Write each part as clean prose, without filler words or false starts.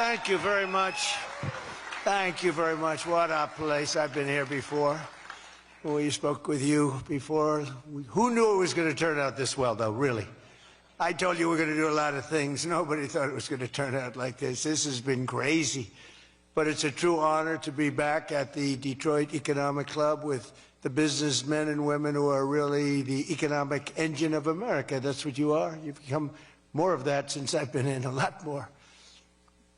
Thank you very much. Thank you very much. What a place. I've been here before. We spoke with you before. Who knew it was going to turn out this well, though, really? I told you we're going to do a lot of things. Nobody thought it was going to turn out like this. This has been crazy. But it's a true honor to be back at the Detroit Economic Club with the businessmen and women who are really the economic engine of America. That's what you are. You've become more of that since I've been in, a lot more.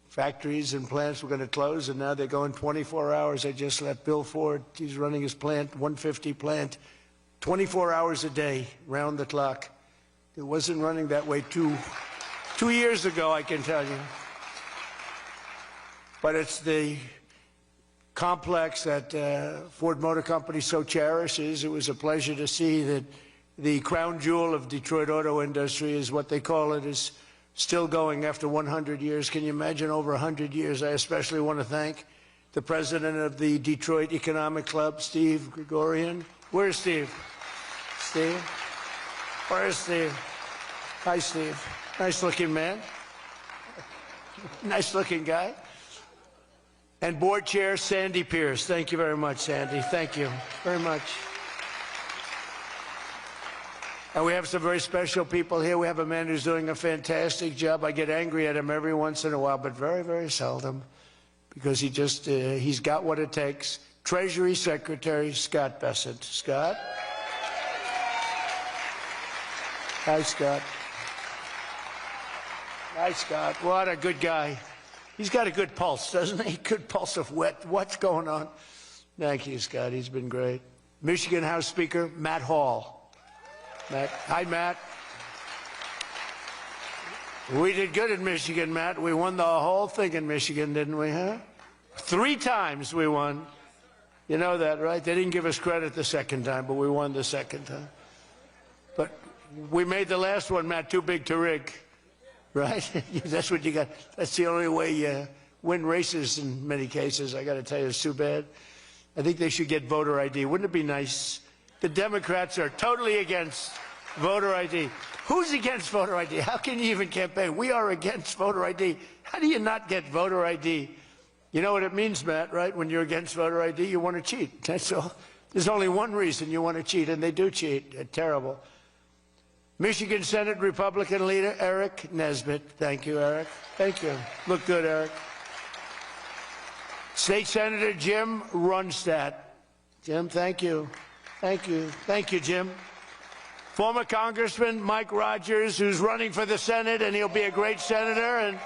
Factories and plants were going to close, and now they're going 24 hours. I just left Bill Ford. He's running his plant, 150 plant, 24 hours a day, round the clock. It wasn't running that way two years ago, I can tell you. But it's the complex that Ford Motor Company so cherishes. It was a pleasure to see that the crown jewel of Detroit auto industry is what they call it, is still going after 100 years. Can you imagine over 100 years? I especially want to thank the president of the Detroit Economic Club, Steve Gregorian. Where's Steve? Steve? Where's Steve? Hi, Steve. Nice-looking man. Nice-looking guy. And board chair Sandy Pierce. Thank you very much, Sandy. Thank you very much. And we have some very special people here. We have a man who's doing a fantastic job. I get angry at him every once in a while, but very, very seldom, because he's got what it takes. Treasury Secretary Scott Bessent. Scott? Hi, Scott. Hi, Scott. What a good guy. He's got a good pulse, doesn't he? Good pulse of what's going on. Thank you, Scott. He's been great. Michigan House Speaker Matt Hall. Matt. Hi, Matt. We did good in Michigan, Matt. We won the whole thing in Michigan, didn't we, huh? 3 times we won. You know that, right? They didn't give us credit the second time, but we won the second time. But we made the last one, Matt, too big to rig. Right? That's what you got. That's the only way you win races in many cases. I got to tell you, it's too bad. I think they should get voter ID. Wouldn't it be nice? The Democrats are totally against voter ID. Who's against voter ID? How can you even campaign? We are against voter ID. How do you not get voter ID? You know what it means, Matt, right? When you're against voter ID, you want to cheat. That's all. There's only one reason you want to cheat, and they do cheat. It's terrible. Michigan Senate Republican leader Eric Nesbitt. Thank you, Eric. Thank you. Look good, Eric. State Senator Jim Runstad. Jim, thank you. Thank you. Thank you, Jim. Former Congressman Mike Rogers, who's running for the Senate, and he'll be a great senator. And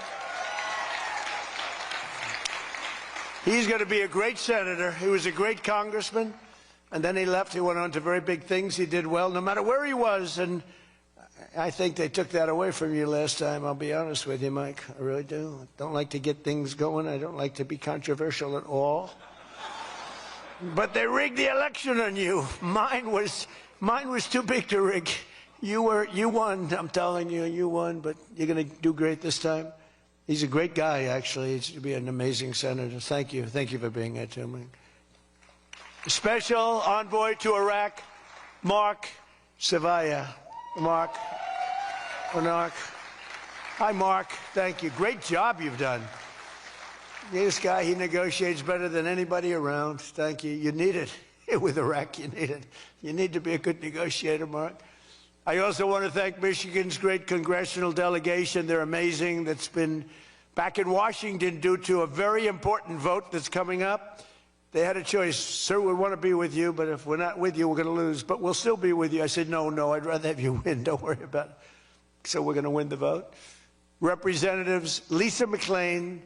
he's going to be a great senator. He was a great congressman, and then he left. He went on to very big things. He did well, no matter where he was. And I think they took that away from you last time, I'll be honest with you, Mike. I really do. I don't like to get things going. I don't like to be controversial at all. But they rigged the election on you. Mine was too big to rig. You won. I'm telling you, you won. But you're going to do great this time. He's a great guy, actually. He's going to be an amazing senator. Thank you. Thank you for being here, too, Mike. Special envoy to Iraq, Mark Savaya. Mark. Hi, Mark. Thank you. Great job you've done. This guy, he negotiates better than anybody around. Thank you. You need it. With Iraq, you need it. You need to be a good negotiator, Mark. I also want to thank Michigan's great congressional delegation. They're amazing. That's been back in Washington due to a very important vote that's coming up. They had a choice. Sir, we want to be with you, but if we're not with you, we're going to lose. But we'll still be with you. I said, no, I'd rather have you win. Don't worry about it. So we're going to win the vote. Representatives Lisa McClain,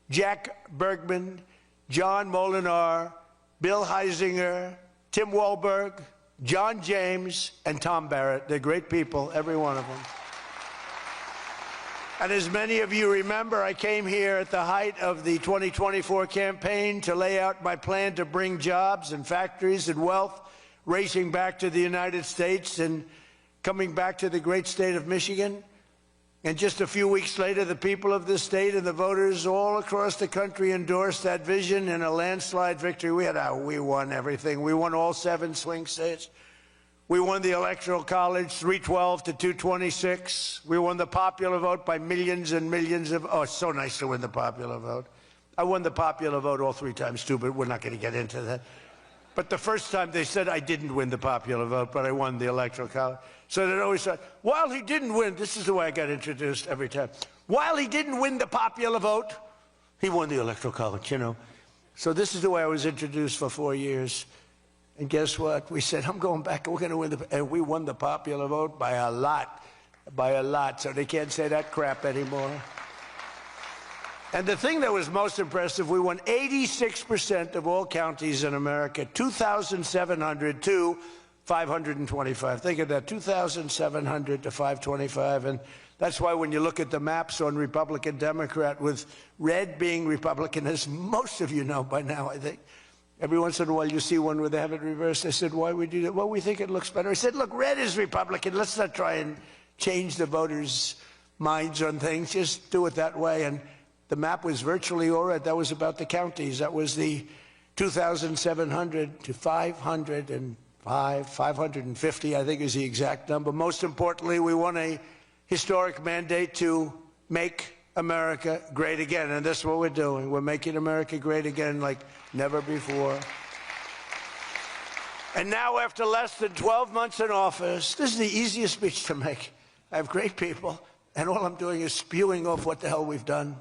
Jack Bergman, John Molinar, Bill Heisinger, Tim Walberg, John James, and Tom Barrett. They're great people, every one of them. And as many of you remember, I came here at the height of the 2024 campaign to lay out my plan to bring jobs and factories and wealth racing back to the United States and coming back to the great state of Michigan. And just a few weeks later, the people of this state and the voters all across the country endorsed that vision in a landslide victory. We won everything. We won all 7 swing states. We won the Electoral College 312 to 226. We won the popular vote by millions and millions of... Oh, it's so nice to win the popular vote. I won the popular vote all 3 times, too, but we're not going to get into that. But the first time they said I didn't win the popular vote, but I won the Electoral College. So they always said, while he didn't win, this is the way I got introduced every time. While he didn't win the popular vote, he won the Electoral College, you know. So this is the way I was introduced for 4 years. And guess what? We said, I'm going back, and we're going to win and we won the popular vote by a lot, so they can't say that crap anymore. And the thing that was most impressive, we won 86% of all counties in America, 2,700 to 525. Think of that, 2,700 to 525. And that's why when you look at the maps on Republican, Democrat, with red being Republican, as most of you know by now, I think, every once in a while you see one where they have it reversed. I said, why would you do that? Well, we think it looks better. I said, look, red is Republican. Let's not try and change the voters' minds on things. Just do it that way. And the map was virtually all red. That was about the counties. That was the 2,700 to 505, 550, I think is the exact number. Most importantly, we won a historic mandate to make America great again, and that's what we're doing. We're making America great again like never before. And now, after less than 12 months in office, this is the easiest speech to make. I have great people, and all I'm doing is spewing off what the hell we've done.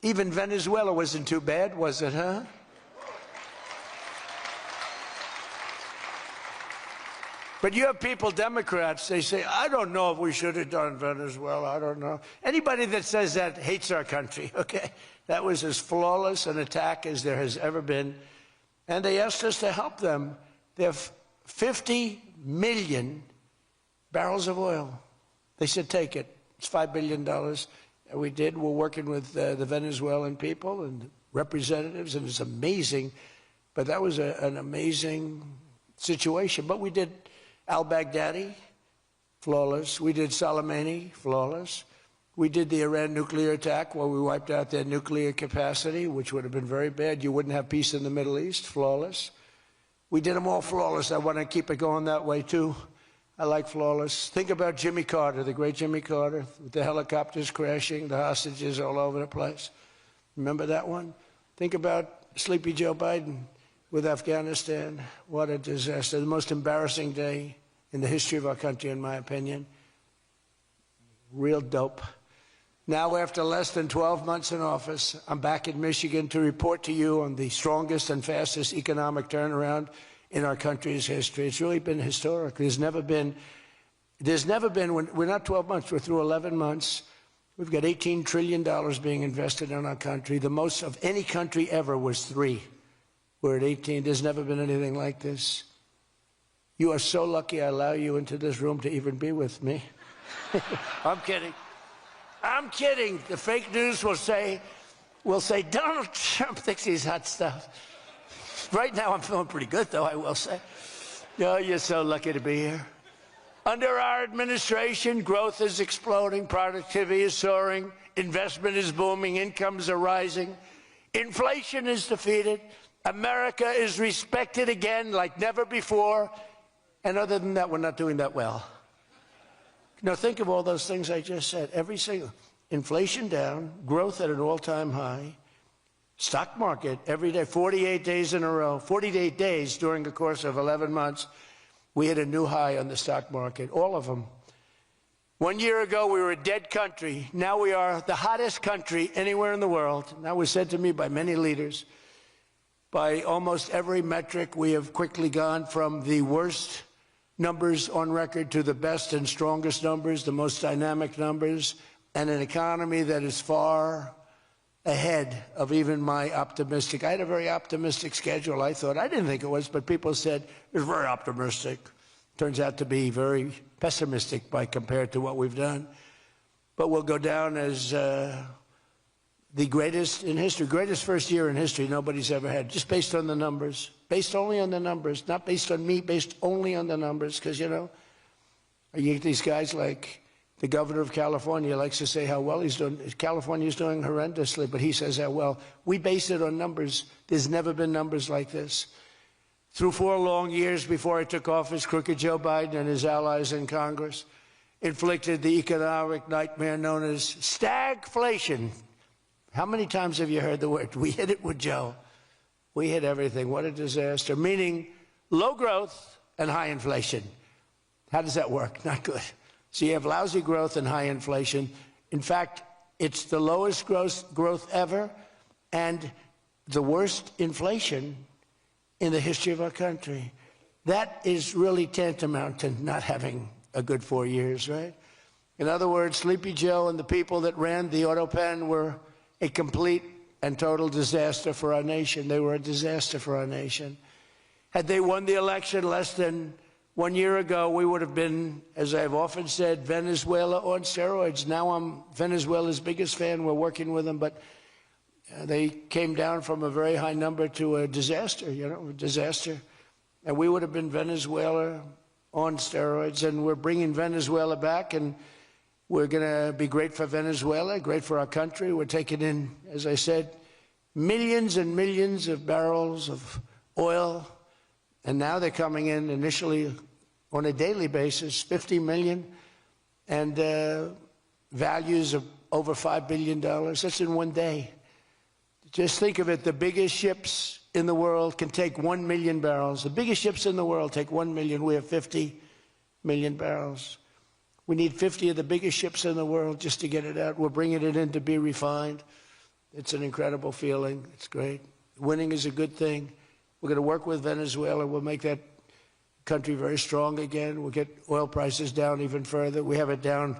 Even Venezuela wasn't too bad, was it, huh? But you have people, Democrats, they say, I don't know if we should have done Venezuela, I don't know. Anybody that says that hates our country, okay? That was as flawless an attack as there has ever been. And they asked us to help them. They have 50 million barrels of oil. They said, take it. It's $5 billion. And we did. We're working with the Venezuelan people and representatives, and it's amazing. But that was an amazing situation. But we did al-Baghdadi, flawless. We did Soleimani, flawless. We did the Iran nuclear attack where we wiped out their nuclear capacity, which would have been very bad. You wouldn't have peace in the Middle East, flawless. We did them all flawless. I want to keep it going that way, too. I like flawless. Think about Jimmy Carter, the great Jimmy Carter, with the helicopters crashing, the hostages all over the place. Remember that one? Think about Sleepy Joe Biden with Afghanistan. What a disaster. The most embarrassing day in the history of our country, in my opinion. Real dope. Now, after less than 12 months in office, I'm back in Michigan to report to you on the strongest and fastest economic turnaround in our country's history. It's really been historic. There's never been, we're not 12 months, we're through 11 months. We've got $18 trillion being invested in our country. The most of any country ever was 3. We're at 18. There's never been anything like this. You are so lucky I allow you into this room to even be with me. I'm kidding. I'm kidding. The fake news will say Donald Trump thinks he's hot stuff. Right now I'm feeling pretty good, though, I will say. Oh, you're so lucky to be here. Under our administration, growth is exploding, productivity is soaring, investment is booming, incomes are rising, inflation is defeated, America is respected again like never before, and other than that, we're not doing that well. Now, think of all those things I just said. Every single, inflation down, growth at an all-time high, stock market every day, 48 days in a row, 48 days during the course of 11 months, we hit a new high on the stock market, all of them. 1 year ago, we were a dead country. Now we are the hottest country anywhere in the world. That was said to me by many leaders. By almost every metric, we have quickly gone from the worst numbers on record to the best and strongest numbers, the most dynamic numbers, and an economy that is far ahead of even my optimistic. I had a very optimistic schedule, I thought. I didn't think it was, but people said it was very optimistic. Turns out to be very pessimistic by compared to what we've done. But we'll go down as the greatest in history, greatest first year in history nobody's ever had, just based on the numbers, based only on the numbers, not based on me, based only on the numbers, because, you know, you get these guys like the governor of California likes to say how well he's doing. California's doing horrendously, but he says how well. We base it on numbers. There's never been numbers like this. through 4 long years before he took office, crooked Joe Biden and his allies in Congress inflicted the economic nightmare known as stagflation. How many times have you heard the word? We hit it with Joe. We hit everything. What a disaster. Meaning low growth and high inflation. How does that work? Not good. So you have lousy growth and high inflation. In fact, it's the lowest growth ever and the worst inflation in the history of our country. That is really tantamount to not having a good 4 years, right? In other words, Sleepy Joe and the people that ran the auto pen were a complete and total disaster for our nation. They were a disaster for our nation. Had they won the election less than 1 year ago, we would have been, as I've often said, Venezuela on steroids. Now I'm Venezuela's biggest fan. We're working with them, but they came down from a very high number to a disaster, a disaster. And we would have been Venezuela on steroids, and we're bringing Venezuela back, and we're going to be great for Venezuela, great for our country. We're taking in, as I said, millions and millions of barrels of oil, and now they're coming in initially on a daily basis, 50 million, and values of over $5 billion. That's in one day. Just think of it, the biggest ships in the world can take 1 million barrels. The biggest ships in the world take 1 million. We have 50 million barrels. We need 50 of the biggest ships in the world just to get it out. We're bringing it in to be refined. It's an incredible feeling. It's great. Winning is a good thing. We're going to work with Venezuela. We'll make that country very strong again. We'll get oil prices down even further. We have it down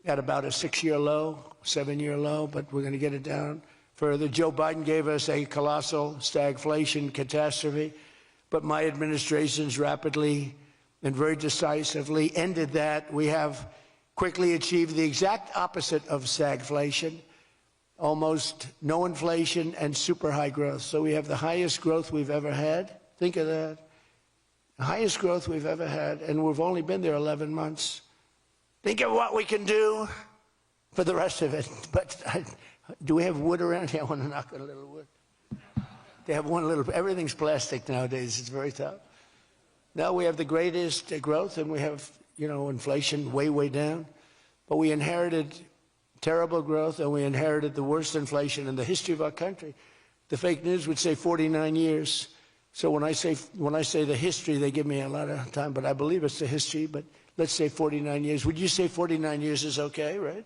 at about a 6-year low, 7-year low, but we're going to get it down further. Joe Biden gave us a colossal stagflation catastrophe, but my administration's rapidly and very decisively ended that. We have quickly achieved the exact opposite of stagflation, almost no inflation and super high growth. So we have the highest growth we've ever had. Think of that. The highest growth we've ever had, and we've only been there 11 months. Think of what we can do for the rest of it. But do we have wood around here? I want to knock on a little wood. They have one little, everything's plastic nowadays. It's very tough. Now we have the greatest growth, and we have, inflation way, way down. But we inherited terrible growth, and we inherited the worst inflation in the history of our country. The fake news would say 49 years. So when I say the history, they give me a lot of time, but I believe it's the history. But let's say 49 years. Would you say 49 years is okay, right?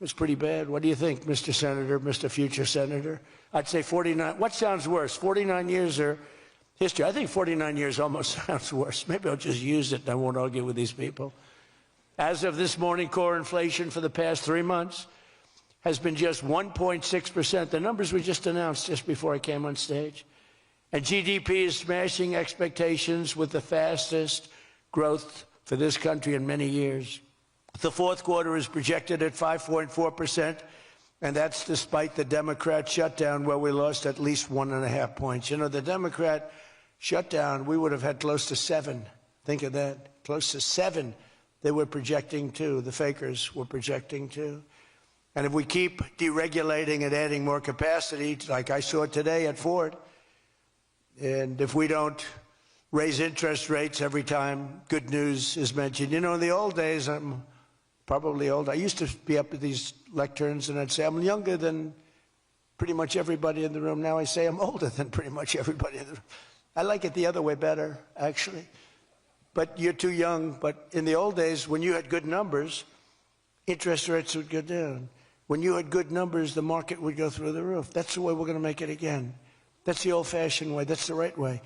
It's pretty bad. What do you think, Mr. Senator, Mr. Future Senator? I'd say 49. What sounds worse, 49 years or history? I think 49 years almost sounds worse. Maybe I'll just use it and I won't argue with these people. As of this morning, core inflation for the past 3 months has been just 1.6%. The numbers we just announced just before I came on stage. And GDP is smashing expectations with the fastest growth for this country in many years. The fourth quarter is projected at 5.4%, and that's despite the Democrat shutdown where we lost at least 1.5 points. The Democrat shutdown, we would have had close to 7. Think of that, close to 7. They were projecting to, the fakers were projecting to. And if we keep deregulating and adding more capacity, like I saw today at Ford, and if we don't raise interest rates every time good news is mentioned. In the old days, I'm probably old. I used to be up at these lecterns and I'd say, I'm younger than pretty much everybody in the room. Now I say I'm older than pretty much everybody in the room. I like it the other way better, actually. But you're too young. But in the old days, when you had good numbers, interest rates would go down. When you had good numbers, the market would go through the roof. That's the way we're going to make it again. That's the old-fashioned way. That's the right way.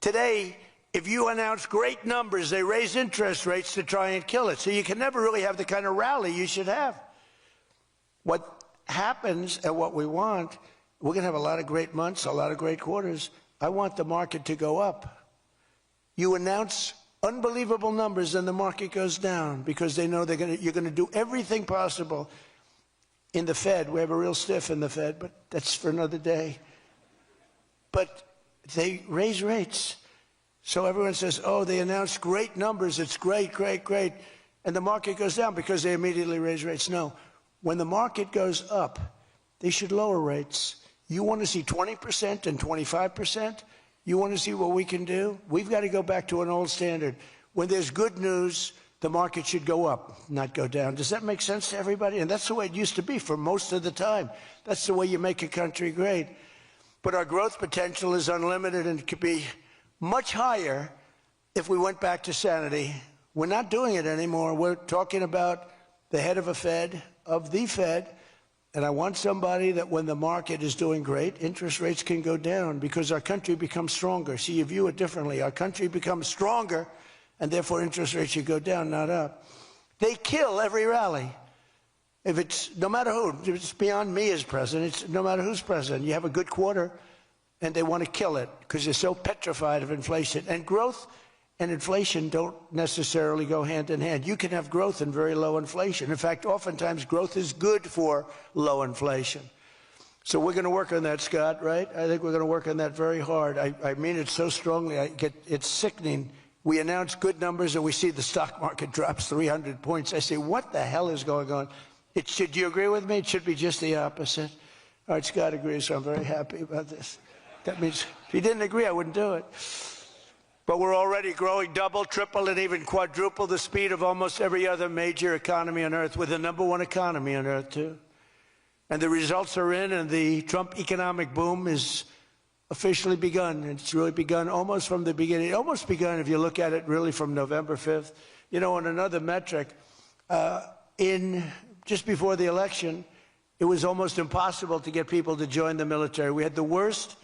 Today, if you announce great numbers, they raise interest rates to try and kill it. So you can never really have the kind of rally you should have. What happens and what we want, we're going to have a lot of great months, a lot of great quarters. I want the market to go up. You announce unbelievable numbers and the market goes down because they know you're going to do everything possible. In the Fed, we have a real stiff in the Fed, but that's for another day. But they raise rates. So everyone says, oh, they announced great numbers. It's great, great, great. And the market goes down because they immediately raise rates. No. When the market goes up, they should lower rates. You want to see 20% and 25%? You want to see what we can do? We've got to go back to an old standard. When there's good news, the market should go up, not go down. Does that make sense to everybody? And that's the way it used to be for most of the time. That's the way you make a country great. But our growth potential is unlimited and could be much higher if we went back to sanity. We're not doing it anymore. We're talking about the head of the Fed, and I want somebody that when the market is doing great, interest rates can go down because our country becomes stronger. See, you view it differently. Our country becomes stronger, and therefore interest rates should go down, not up. They kill every rally. If it's, no matter who, if it's beyond me as president, it's no matter who's president. You have a good quarter, and they want to kill it because they're so petrified of inflation. And growth and inflation don't necessarily go hand in hand. You can have growth and very low inflation. In fact, oftentimes growth is good for low inflation. So we're going to work on that, Scott, right? I think we're going to work on that very hard. I mean it so strongly. It's sickening. We announce good numbers and we see the stock market drops 300 points. I say, what the hell is going on? Do you agree with me? It should be just the opposite. All right, Scott agrees, so I'm very happy about this. That means if he didn't agree, I wouldn't do it. But we're already growing double, triple, and even quadruple the speed of almost every other major economy on Earth. We're the #1 economy on Earth, too. And the results are in, and the Trump economic boom is officially begun. It's really begun almost from the beginning. Almost begun, if you look at it, really from November 5th. You know, on another metric, just before the election, it was almost impossible to get people to join the military. We had the worst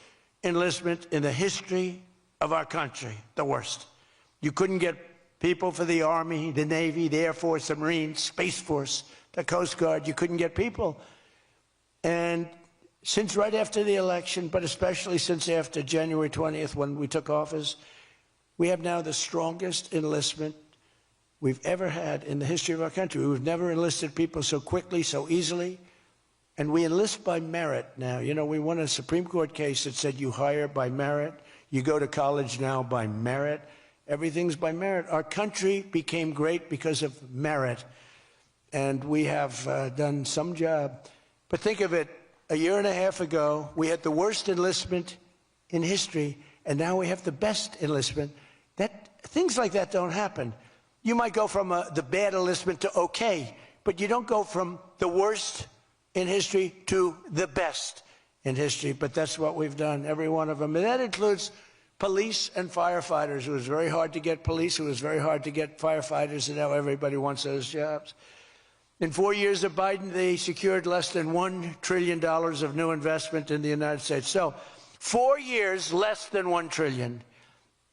enlistment in the history of our country, the worst. You couldn't get people for the Army, the Navy, the Air Force, the Marines, Space Force, the Coast Guard. You couldn't get people. And since right after the election, but especially since after January 20th when we took office, we have now the strongest enlistment we've ever had in the history of our country. We've never enlisted people so quickly, so easily. And we enlist by merit now. You know, we won a Supreme Court case that said you hire by merit. You go to college now by merit. Everything's by merit. Our country became great because of merit. And we have done some job. But think of it, a year and a half ago, we had the worst enlistment in history, and now we have the best enlistment. Things like that don't happen. You might go from the bad enlistment to okay, but you don't go from the worst in history to the best in history. But that's what we've done, every one of them. And that includes police and firefighters. It was very hard to get police. It was very hard to get firefighters, and now everybody wants those jobs. In 4 years of Biden, they secured less than $1 trillion of new investment in the United States. So 4 years, less than $1 trillion.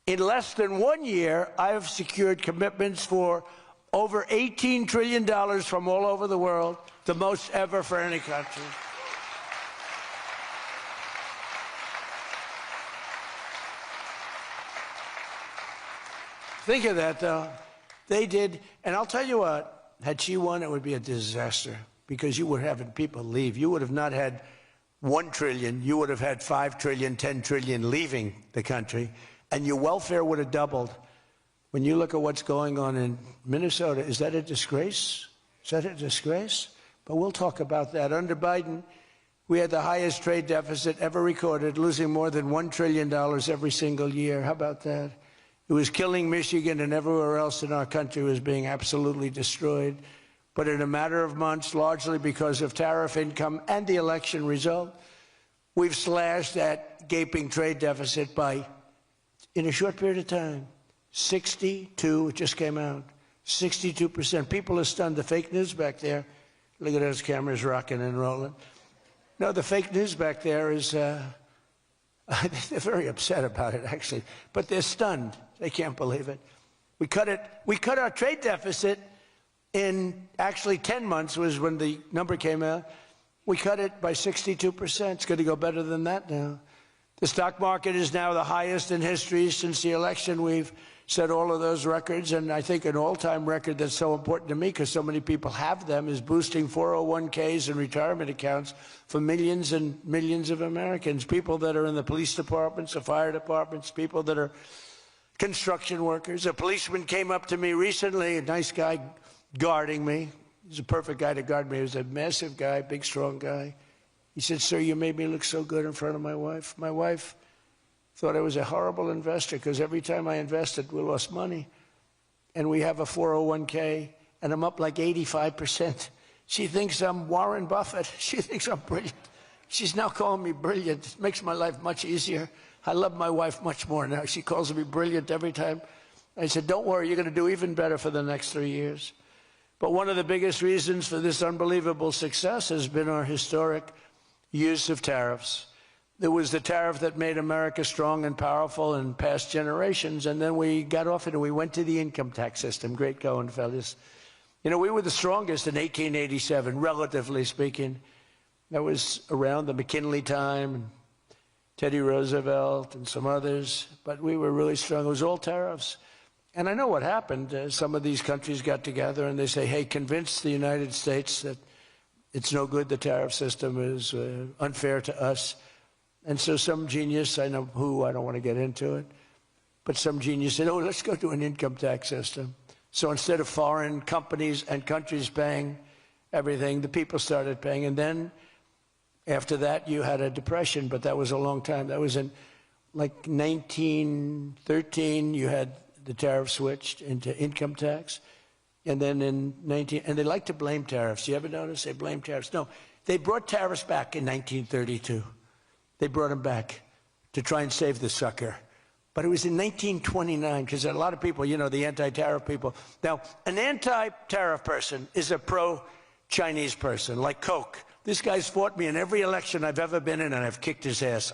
In less than 1 year, I've secured commitments for over $18 trillion from all over the world, the most ever for any country. Think of that, though. They did, and I'll tell you what, had she won, it would be a disaster because you would have having people leave. You would have not had $1 trillion. You would have had $5 trillion, $10 trillion leaving the country, and your welfare would have doubled. When you look at what's going on in Minnesota, is that a disgrace? Is that a disgrace? But we'll talk about that. Under Biden, we had the highest trade deficit ever recorded, losing more than $1 trillion every single year. How about that? It was killing Michigan, and everywhere else in our country was being absolutely destroyed. But in a matter of months, largely because of tariff income and the election result, we've slashed that gaping trade deficit by, in a short period of time, 62, it just came out, 62%. People are stunned. The fake news back there, look at those cameras rocking and rolling. No, the fake news back there is, they're very upset about it, actually, but they're stunned. They can't believe it. We cut our trade deficit in actually 10 months was when the number came out. We cut it by 62%. It's going to go better than that now. The stock market is now the highest in history since the election. We've set all of those records, and I think an all-time record that's so important to me because so many people have them is boosting 401ks and retirement accounts for millions and millions of Americans, people that are in the police departments, the fire departments, people that are construction workers. A policeman came up to me recently, a nice guy guarding me. He's a perfect guy to guard me. He was a massive guy, big, strong guy. He said, "Sir, you made me look so good in front of my wife. My wife thought I was a horrible investor because every time I invested, we lost money. And we have a 401k, and I'm up like 85%. She thinks I'm Warren Buffett. She thinks I'm brilliant. She's now calling me brilliant. It makes my life much easier. I love my wife much more now. She calls me brilliant every time. I said, don't worry, you're going to do even better for the next 3 years. But one of the biggest reasons for this unbelievable success has been our historic use of tariffs. There was the tariff that made America strong and powerful in past generations, and then we got off it and we went to the income tax system. Great going, fellas. You know, we were the strongest in 1887, relatively speaking. That was around the McKinley time, and Teddy Roosevelt and some others, but we were really strong. It was all tariffs. And I know what happened. Some of these countries got together and they say, hey, convince the United States that it's no good, the tariff system is unfair to us. And so some genius, I know who, I don't want to get into it, but some genius said, oh, let's go to an income tax system. So instead of foreign companies and countries paying everything, the people started paying. And then after that, you had a depression, but that was a long time. That was in like 1913, you had the tariff switched into income tax. And then in and they like to blame tariffs. You ever notice they blame tariffs? No, they brought tariffs back in 1932. They brought them back to try and save the sucker. But it was in 1929, because a lot of people, you know, the anti-tariff people. Now, an anti-tariff person is a pro-Chinese person, like Koch. This guy's fought me in every election I've ever been in, and I've kicked his ass.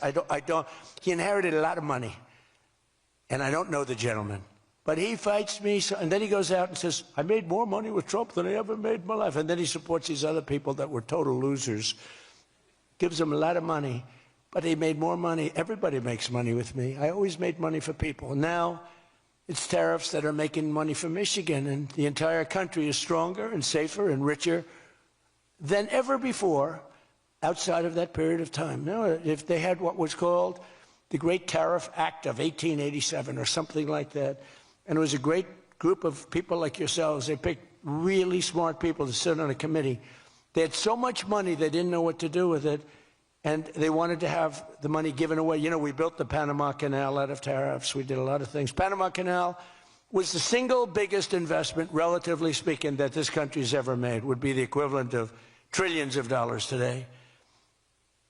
He inherited a lot of money, and I don't know the gentleman. But he fights me, and then he goes out and says, I made more money with Trump than I ever made in my life. And then he supports these other people that were total losers. Gives them a lot of money. But he made more money. Everybody makes money with me. I always made money for people. Now it's tariffs that are making money for Michigan, and the entire country is stronger and safer and richer than ever before outside of that period of time. Now, if they had what was called the Great Tariff Act of 1887 or something like that, and it was a great group of people like yourselves, they picked really smart people to sit on a committee. They had so much money they didn't know what to do with it. And they wanted to have the money given away. You know, we built the Panama Canal out of tariffs. We did a lot of things. Panama Canal was the single biggest investment, relatively speaking, that this country's ever made. Would be the equivalent of trillions of dollars today.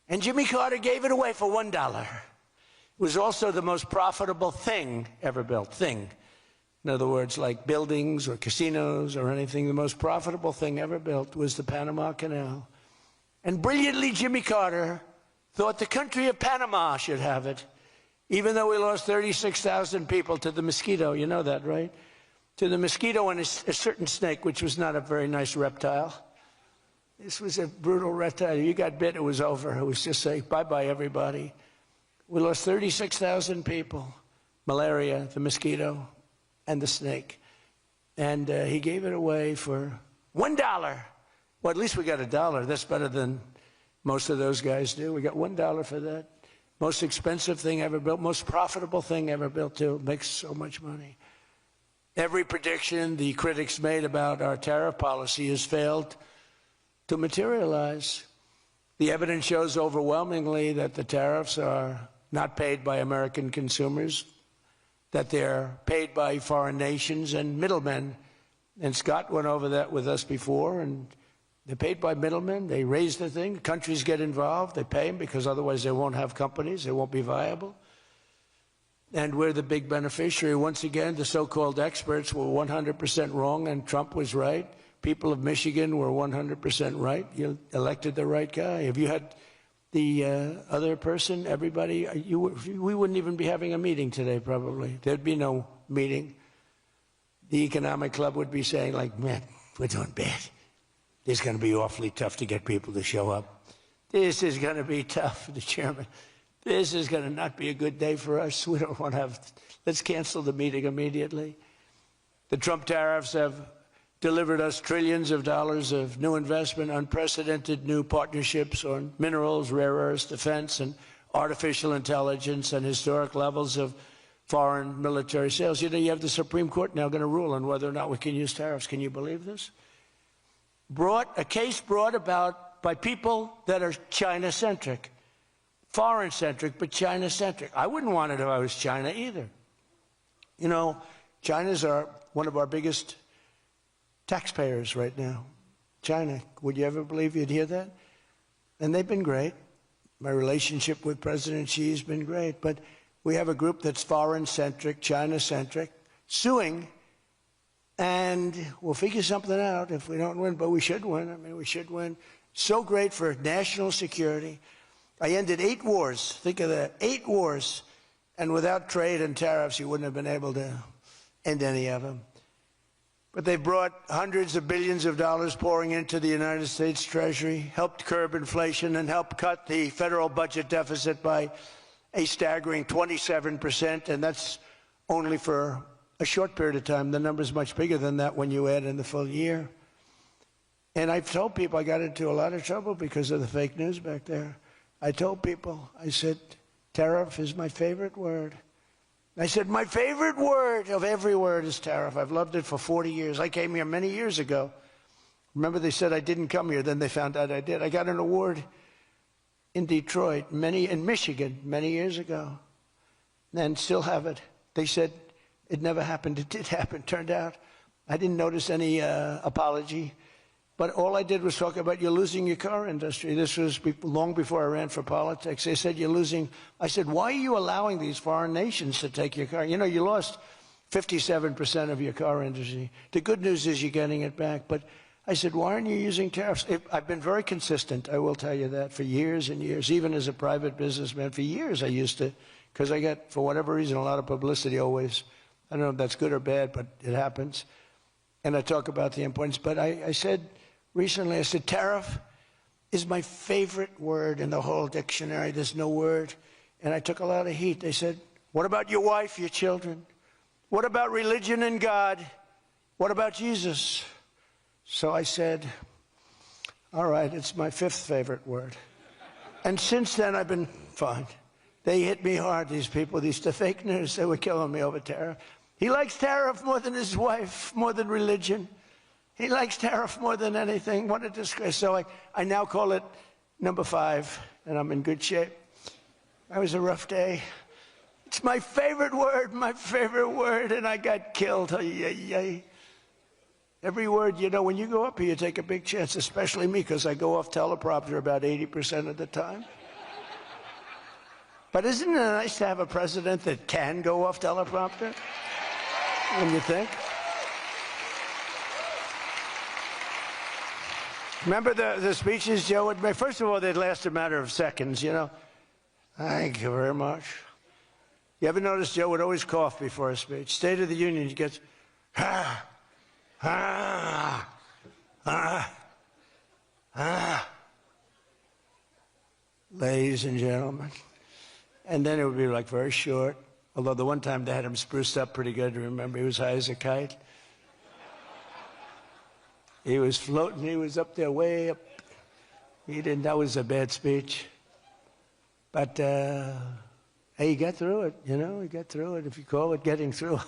And Jimmy Carter gave it away for $1. It was also the most profitable thing ever built. Thing. In other words, like buildings or casinos or anything, the most profitable thing ever built was the Panama Canal. And brilliantly, Jimmy Carter thought the country of Panama should have it, even though we lost 36,000 people to the mosquito. You know that, right? To the mosquito and a certain snake, which was not a very nice reptile. This was a brutal reptile. You got bit, it was over. It was just like, bye-bye, everybody. We lost 36,000 people. Malaria, the mosquito, and the snake. And he gave it away for $1. Well, at least we got $1. That's better than most of those guys do. We got $1 for that. Most expensive thing ever built, most profitable thing ever built, too. Makes so much money. Every prediction the critics made about our tariff policy has failed to materialize. The evidence shows overwhelmingly that the tariffs are not paid by American consumers, that they're paid by foreign nations and middlemen. And Scott went over that with us before, and they're paid by middlemen. They raise the thing. Countries get involved. They pay them because otherwise they won't have companies. They won't be viable. And we're the big beneficiary. Once again, the so-called experts were 100% wrong, and Trump was right. People of Michigan were 100% right. You elected the right guy. If you had the other person, everybody, we wouldn't even be having a meeting today, probably. There'd be no meeting. The economic club would be saying, like, man, we're doing bad. It's going to be awfully tough to get people to show up. This is going to be tough, the chairman. This is going to not be a good day for us. We don't want to have, let's cancel the meeting immediately. The Trump tariffs have delivered us trillions of dollars of new investment, unprecedented new partnerships on minerals, rare earths, defense, and artificial intelligence, and historic levels of foreign military sales. You know, you have the Supreme Court now going to rule on whether or not we can use tariffs. Can you believe this? A case brought about by people that are China-centric. foreign-centric, but China-centric. I wouldn't want it if I was China either. You know, China's one of our biggest taxpayers right now. China, would you ever believe you'd hear that? And they've been great. My relationship with President Xi has been great, but we have a group that's foreign-centric, China-centric, suing, and we'll figure something out if we don't win, but we should win. I mean, we should win. So great for national security. I ended 8 wars. Think of that, 8 wars. And without trade and tariffs, you wouldn't have been able to end any of them. But they brought hundreds of billions of dollars pouring into the United States Treasury, helped curb inflation, and helped cut the federal budget deficit by a staggering 27%, and that's only for a short period of time. The number's much bigger than that when you add in the full year. And I've told people I got into a lot of trouble because of the fake news back there. I told people, I said, tariff is my favorite word. I said, my favorite word of every word is tariff. I've loved it for 40 years. I came here many years ago. Remember, they said I didn't come here. Then they found out I did. I got an award in Detroit, in Michigan, many years ago, and still have it. They said it never happened. It did happen, turned out. I didn't notice any apology. But all I did was talk about you're losing your car industry. This was long before I ran for politics. They said you're losing. I said, why are you allowing these foreign nations to take your car? You know, you lost 57% of your car industry. The good news is you're getting it back. But I said, why aren't you using tariffs? I've been very consistent, I will tell you that, for years and years. Even as a private businessman, for years I used to, because I get, for whatever reason, a lot of publicity always. I don't know if that's good or bad, but it happens. And I talk about the importance. But I said recently, I said, tariff is my favorite word in the whole dictionary. There's no word. And I took a lot of heat. They said, what about your wife, your children? What about religion and God? What about Jesus? So I said, all right, it's my 5th favorite word. And since then, I've been fine. They hit me hard, these people, the fake news. They were killing me over tariff. He likes tariff more than his wife, more than religion. He likes tariff more than anything. What a disgrace. So I now call it number 5, and I'm in good shape. That was a rough day. It's my favorite word, and I got killed. Every word, you know, when you go up here, you take a big chance, especially me, because I go off teleprompter about 80% of the time. But isn't it nice to have a president that can go off teleprompter? When you think? Remember the speeches Joe would make? First of all, they'd last a matter of seconds, you know. Thank you very much. You ever notice Joe would always cough before a speech? State of the Union, he gets, ladies and gentlemen. And then it would be like very short. Although the one time they had him spruced up pretty good, remember, he was high as a kite. He was floating, he was up there way up. That was a bad speech. But, hey, he got through it, you know, he got through it. If you call it getting through,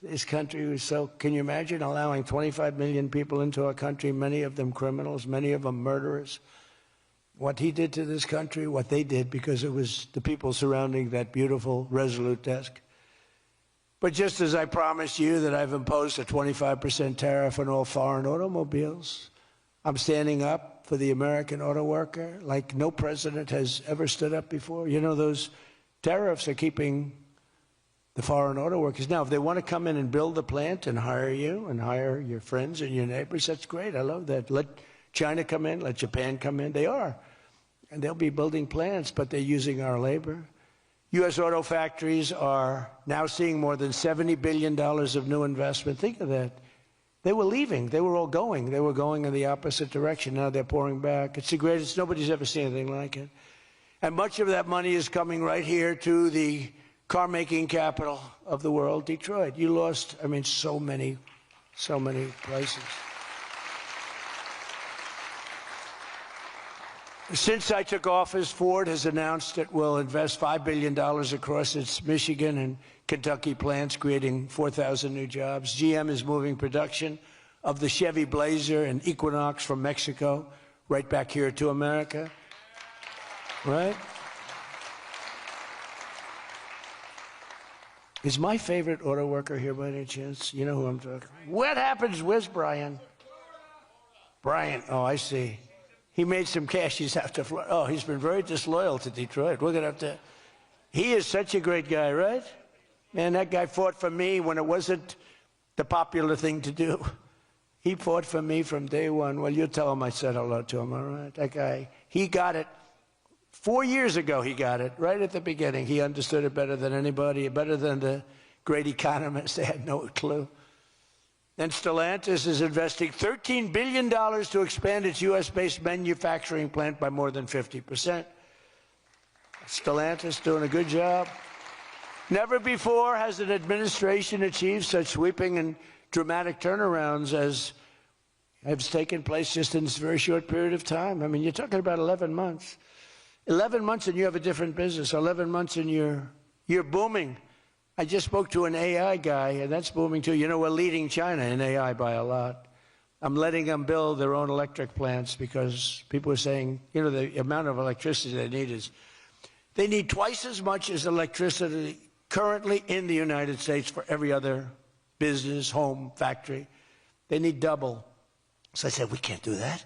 this country was so, can you imagine allowing 25 million people into our country, many of them criminals, many of them murderers? What he did to this country, what they did, because it was the people surrounding that beautiful, resolute desk. But just as I promised you that I've imposed a 25% tariff on all foreign automobiles, I'm standing up for the American auto worker like no president has ever stood up before. You know, those tariffs are keeping the foreign auto workers. Now, if they want to come in and build the plant and hire you and hire your friends and your neighbors, that's great. I love that. Let China come in, let Japan come in. They are. And they'll be building plants, but they're using our labor. U.S. auto factories are now seeing more than $70 billion of new investment. Think of that. They were leaving. They were all going. They were going in the opposite direction. Now they're pouring back. It's the greatest. Nobody's ever seen anything like it. And much of that money is coming right here to the car-making capital of the world, Detroit. You lost, I mean, so many places. Since I took office, Ford has announced it will invest $5 billion across its Michigan and Kentucky plants, creating 4,000 new jobs. GM is moving production of the Chevy Blazer and Equinox from Mexico right back here to America. Right? Is my favorite auto worker here by any chance? You know who I'm talking? What happens? Where's Brian? Brian. Oh, I see. He made some cash. He's after Florida. Oh, he's been very disloyal to Detroit. We're going to have to. He is such a great guy, right? Man, that guy fought for me when it wasn't the popular thing to do. He fought for me from day one. Well, you tell him I said hello to him, all right? That guy, he got it. 4 years ago, he got it, right at the beginning. He understood it better than anybody, better than the great economists. They had no clue. And Stellantis is investing $13 billion to expand its U.S.-based manufacturing plant by more than 50%. Stellantis doing a good job. Never before has an administration achieved such sweeping and dramatic turnarounds as has taken place just in this very short period of time. I mean, you're talking about 11 months. 11 months and you have a different business. 11 months and you're booming. I just spoke to an AI guy, and that's booming too. You know, we're leading China in AI by a lot. I'm letting them build their own electric plants because people are saying, you know, the amount of electricity they need twice as much as electricity currently in the United States for every other business, home, factory. They need double. So I said, we can't do that.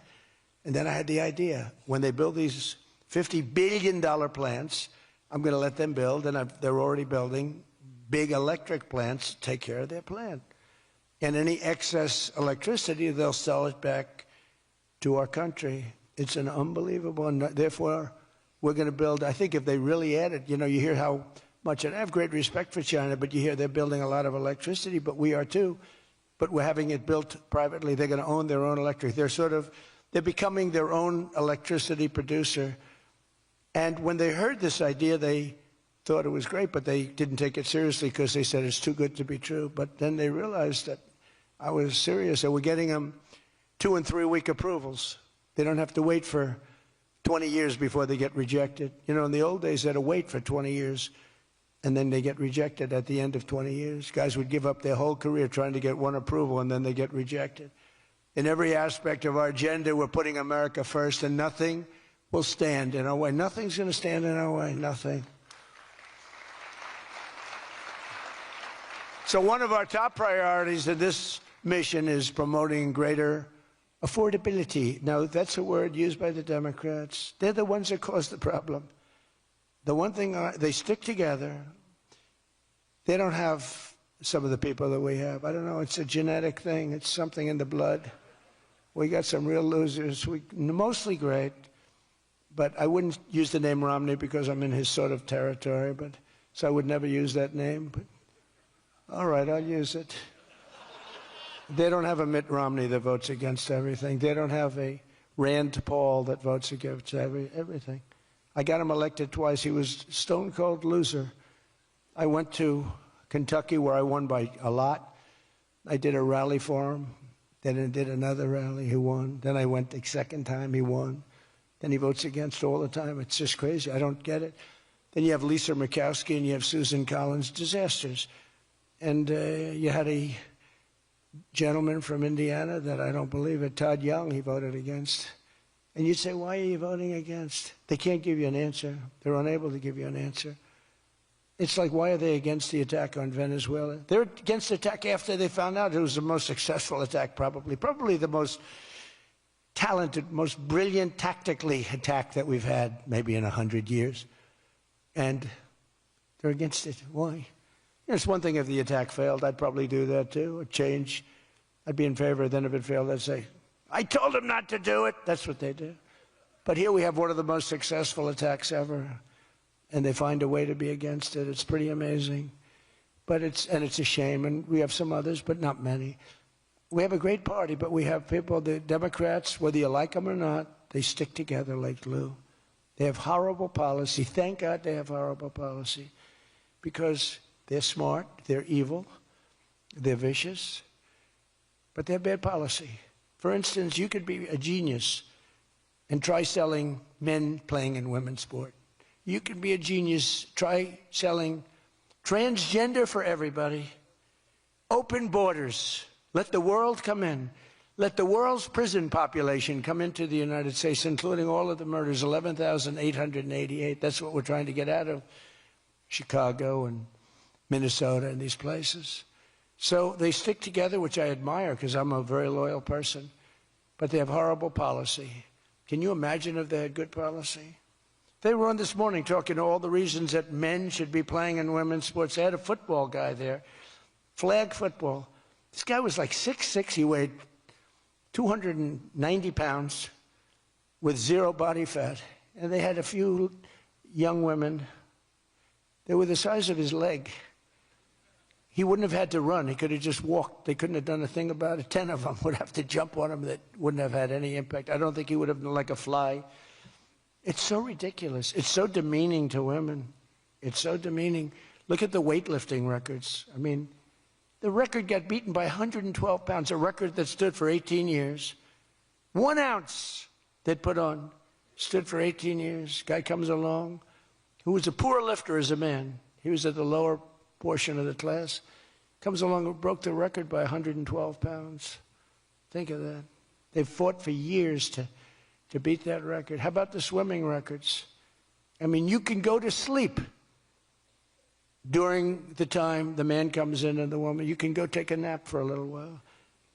And then I had the idea. When they build these $50 billion plants, I'm going to let them build, and they're already building big electric plants to take care of their plant. And any excess electricity, they'll sell it back to our country. It's an unbelievable, and therefore, we're going to build, I think if they really add it, you know, you hear how much, and I have great respect for China, but you hear they're building a lot of electricity, but we are too. But we're having it built privately. They're going to own their own electric. They're becoming their own electricity producer. And when they heard this idea, they thought it was great, but they didn't take it seriously because they said it's too good to be true. But then they realized that I was serious. So we're getting them 2- and 3-week approvals. They don't have to wait for 20 years before they get rejected. You know, in the old days, they had to wait for 20 years, and then they get rejected at the end of 20 years. Guys would give up their whole career trying to get one approval, and then they get rejected. In every aspect of our agenda, we're putting America first, and nothing will stand in our way. Nothing's going to stand in our way, nothing. So one of our top priorities in this mission is promoting greater affordability. Now, that's a word used by the Democrats. They're the ones that cause the problem. The one thing, they stick together. They don't have some of the people that we have. I don't know, it's a genetic thing. It's something in the blood. We got some real losers, mostly great. But I wouldn't use the name Romney because I'm in his sort of territory, so I would never use that name. But all right, I'll use it. They don't have a Mitt Romney that votes against everything. They don't have a Rand Paul that votes against everything. I got him elected twice. He was a stone-cold loser. I went to Kentucky where I won by a lot. I did a rally for him. Then I did another rally. He won. Then I went the second time. He won. Then he votes against all the time. It's just crazy. I don't get it. Then you have Lisa Murkowski and you have Susan Collins. Disasters. And you had a gentleman from Indiana that I don't believe it, Todd Young, he voted against. And you'd say, why are you voting against? They can't give you an answer. They're unable to give you an answer. It's like, why are they against the attack on Venezuela? They're against the attack after they found out it was the most successful attack, probably the most talented, most brilliant tactically attack that we've had maybe in 100 years. And they're against it. Why? It's one thing if the attack failed. I'd probably do that too, a change. I'd be in favor. Then if it failed, I'd say, I told them not to do it. That's what they do. But here we have one of the most successful attacks ever, and they find a way to be against it. It's pretty amazing. But it's a shame, and we have some others, but not many. We have a great party, but we have people, the Democrats, whether you like them or not, they stick together like glue. They have horrible policy. Thank God they have horrible policy, because they're smart, they're evil, they're vicious, but they have bad policy. For instance, you could be a genius and try selling men playing in women's sport. You could be a genius, try selling transgender for everybody, open borders, let the world come in, let the world's prison population come into the United States, including all of the murders, 11,888. That's what we're trying to get out of Chicago and Minnesota and these places. So they stick together, which I admire because I'm a very loyal person, but they have horrible policy. Can you imagine if they had good policy? They were on this morning talking all the reasons that men should be playing in women's sports. They had a football guy there, flag football. This guy was like 6'6". He weighed 290 pounds with zero body fat. And they had a few young women. They were the size of his leg. He wouldn't have had to run. He could have just walked. They couldn't have done a thing about it. 10 of them would have to jump on him that wouldn't have had any impact. I don't think he would have been like a fly. It's so ridiculous. It's so demeaning to women. It's so demeaning. Look at the weightlifting records. I mean, the record got beaten by 112 pounds, a record that stood for 18 years. 1 ounce they'd put on stood for 18 years. Guy comes along who was a poor lifter as a man. He was at the lower portion of the class. Comes along and broke the record by 112 pounds. Think of that. They've fought for years to beat that record. How about the swimming records? I mean, you can go to sleep during the time the man comes in and the woman. You can go take a nap for a little while.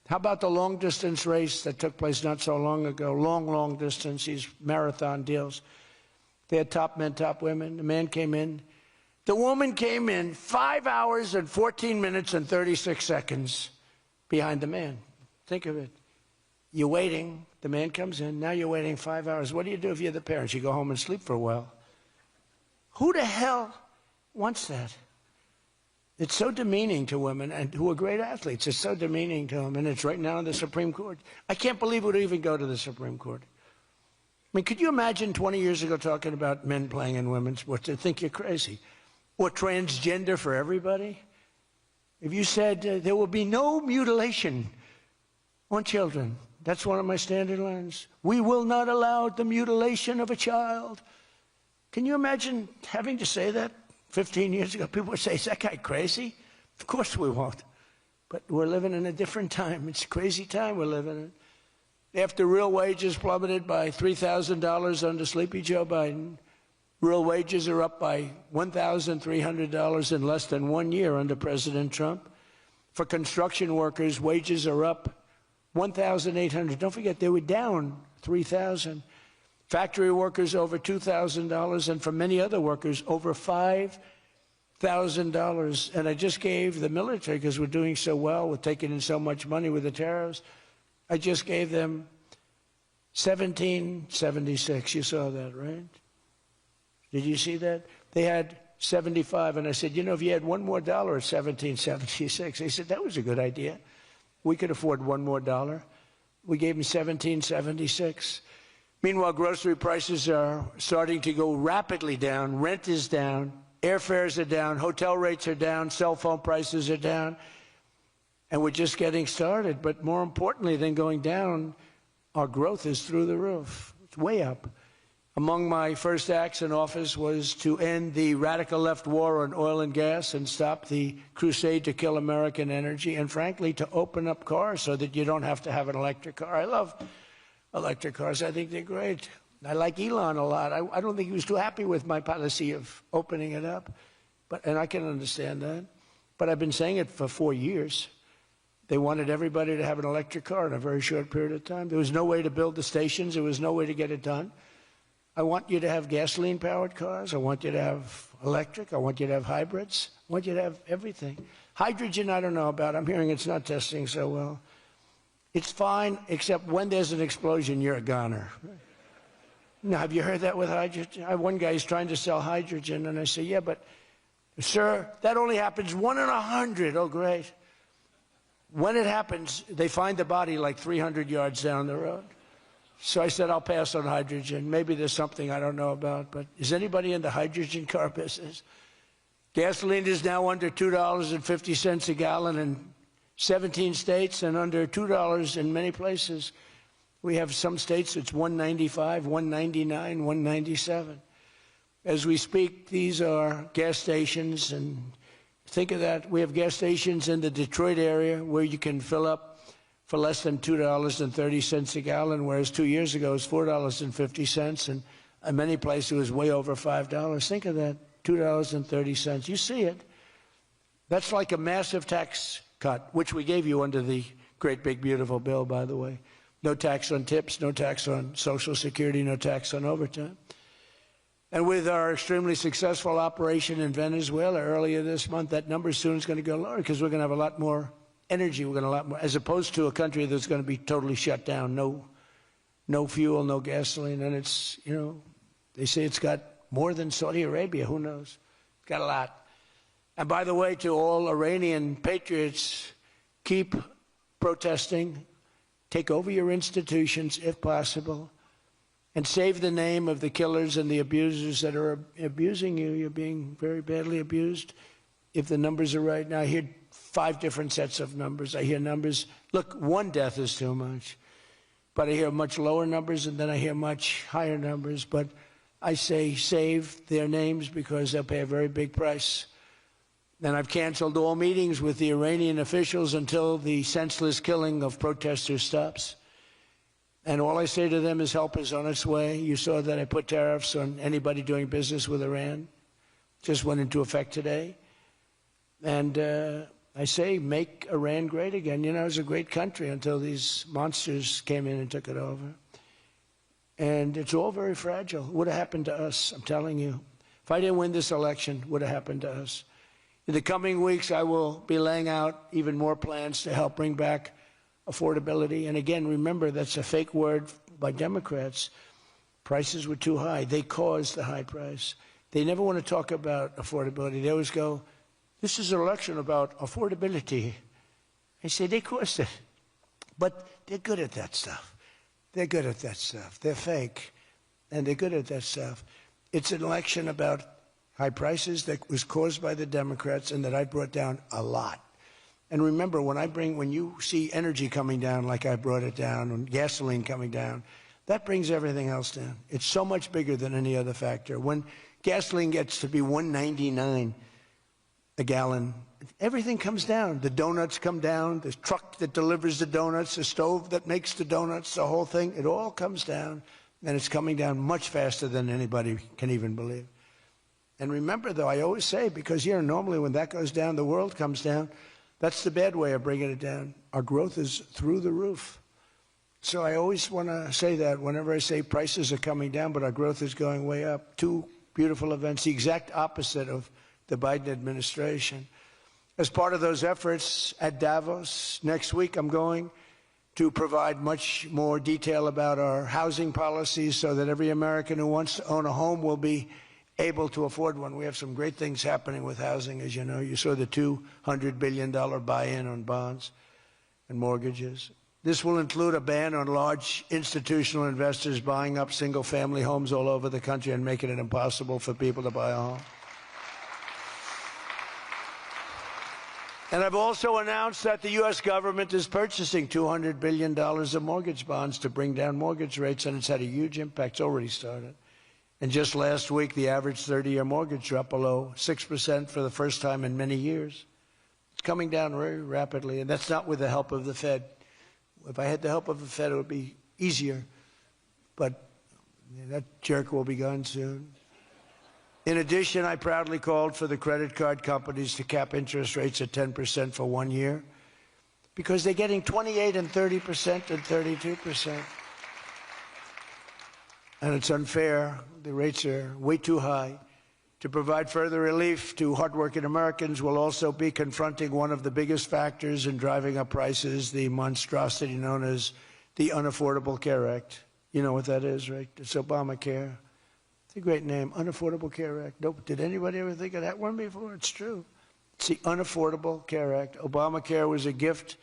How about the long-distance race that took place not so long ago? Long distance, these marathon deals. They had top men, top women. The man came in. The woman came in 5 hours and 14 minutes and 36 seconds behind the man. Think of it. You're waiting. The man comes in. Now you're waiting 5 hours. What do you do if you're the parents? You go home and sleep for a while. Who the hell wants that? It's so demeaning to women and who are great athletes. It's so demeaning to them, and it's right now in the Supreme Court. I can't believe it would even go to the Supreme Court. I mean, could you imagine 20 years ago talking about men playing in women's sports? They'd think you're crazy. Or transgender for everybody? If you said there will be no mutilation on children, that's one of my standard lines. We will not allow the mutilation of a child. Can you imagine having to say that 15 years ago? People would say, is that guy crazy? Of course we won't. But we're living in a different time. It's a crazy time we're living in. After real wages plummeted by $3,000 under Sleepy Joe Biden, real wages are up by $1,300 in less than 1 year under President Trump. For construction workers, wages are up $1,800. Don't forget, they were down $3,000. Factory workers over $2,000, and for many other workers, over $5,000. And I just gave the military, because we're doing so well with taking in so much money with the tariffs, I just gave them $1,776. You saw that, right? Did you see that? They had 75, and I said, you know, if you had $1 more at $1,776, they said, that was a good idea. We could afford $1 more. We gave them $1,776. Meanwhile, grocery prices are starting to go rapidly down. Rent is down. Airfares are down. Hotel rates are down. Cell phone prices are down. And we're just getting started. But more importantly than going down, our growth is through the roof. It's way up. Among my first acts in office was to end the radical left war on oil and gas and stop the crusade to kill American energy, and frankly, to open up cars so that you don't have to have an electric car. I love electric cars. I think they're great. I like Elon a lot. I don't think he was too happy with my policy of opening it up, and I can understand that. But I've been saying it for 4 years. They wanted everybody to have an electric car in a very short period of time. There was no way to build the stations. There was no way to get it done. I want you to have gasoline-powered cars. I want you to have electric. I want you to have hybrids. I want you to have everything. Hydrogen, I don't know about. I'm hearing it's not testing so well. It's fine, except when there's an explosion, you're a goner. Now, have you heard that with hydrogen? I have one guy who's trying to sell hydrogen, and I say, yeah, but, sir, that only happens 1 in 100. Oh, great. When it happens, they find the body like 300 yards down the road. So I said, I'll pass on hydrogen. Maybe there's something I don't know about, but is anybody in the hydrogen car business? Gasoline is now under $2.50 a gallon in 17 states and under $2 in many places. We have some states it's $1.95, $1.99, $1.97. As we speak, these are gas stations, and think of that. We have gas stations in the Detroit area where you can fill up for less than $2.30 a gallon, whereas 2 years ago it was $4.50, and in many places it was way over $5. Think of that, $2.30. You see it. That's like a massive tax cut, which we gave you under the great big beautiful bill, by the way. No tax on tips, no tax on Social Security, no tax on overtime. And with our extremely successful operation in Venezuela earlier this month, that number soon is going to go lower because we're going to have a lot more energy. We're going to have a lot more, as opposed to a country that's going to be totally shut down. No fuel, no gasoline. And it's, you know, they say it's got more than Saudi Arabia. Who knows? It's got a lot. And by the way, to all Iranian patriots, keep protesting, take over your institutions if possible, and save the name of the killers and the abusers that are abusing you. You're being very badly abused. If the numbers are right now, I hear 5 different sets of numbers. I hear numbers, look, 1 death is too much. But I hear much lower numbers, and then I hear much higher numbers. But I say save their names because they'll pay a very big price. And I've canceled all meetings with the Iranian officials until the senseless killing of protesters stops. And all I say to them is help is on its way. You saw that I put tariffs on anybody doing business with Iran. Just went into effect today. And I say make Iran great again. You know, it was a great country until these monsters came in and took it over. And it's all very fragile. It would have happened to us, I'm telling you. If I didn't win this election, it would have happened to us. In the coming weeks, I will be laying out even more plans to help bring back affordability. And again, remember, that's a fake word by Democrats. Prices were too high. They caused the high price. They never want to talk about affordability. They always go, this is an election about affordability. I say, they caused it. But they're good at that stuff. They're good at that stuff. They're fake, and they're good at that stuff. It's an election about high prices that was caused by the Democrats and that I brought down a lot. And remember, when you see energy coming down like I brought it down, and gasoline coming down, that brings everything else down. It's so much bigger than any other factor. When gasoline gets to be $1.99 a gallon, everything comes down. The donuts come down, the truck that delivers the donuts, the stove that makes the donuts, the whole thing, it all comes down. And it's coming down much faster than anybody can even believe. And remember, though, I always say, because, you know, normally when that goes down, the world comes down. That's the bad way of bringing it down. Our growth is through the roof. So I always want to say that whenever I say prices are coming down, but our growth is going way up. 2 beautiful events, the exact opposite of the Biden administration. As part of those efforts at Davos next week, I'm going to provide much more detail about our housing policies so that every American who wants to own a home will be able to afford one. We have some great things happening with housing, as you know. You saw the $200 billion buy-in on bonds and mortgages. This will include a ban on large institutional investors buying up single-family homes all over the country and making it impossible for people to buy a home. And I've also announced that the U.S. government is purchasing $200 billion of mortgage bonds to bring down mortgage rates, and it's had a huge impact. It's already started. And just last week, the average 30-year mortgage dropped below 6% for the first time in many years. It's coming down very rapidly, and that's not with the help of the Fed. If I had the help of the Fed, it would be easier. But that jerk will be gone soon. In addition, I proudly called for the credit card companies to cap interest rates at 10% for 1 year, because they're getting 28% and 30% and 32%. And it's unfair. The rates are way too high. To provide further relief to hardworking Americans, we'll also be confronting one of the biggest factors in driving up prices, the monstrosity known as the Unaffordable Care Act. You know what that is, right? It's Obamacare. It's a great name, Unaffordable Care Act. Nope. Did anybody ever think of that one before? It's true. It's the Unaffordable Care Act. Obamacare was a gift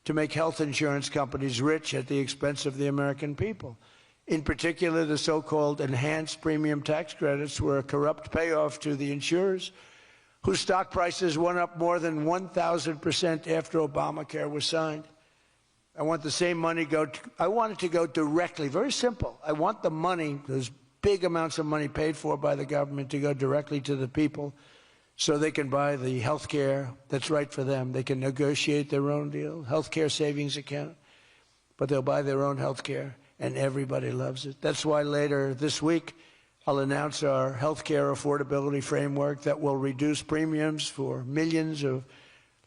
to make health insurance companies rich at the expense of the American people. In particular, the so-called enhanced premium tax credits were a corrupt payoff to the insurers, whose stock prices went up more than 1,000% after Obamacare was signed. I want the same money I want it to go directly, very simple. I want the money, those big amounts of money paid for by the government, to go directly to the people so they can buy the health care that's right for them. They can negotiate their own deal, health care savings account, but they'll buy their own health care. And everybody loves it. That's why later this week, I'll announce our health care affordability framework that will reduce premiums for millions of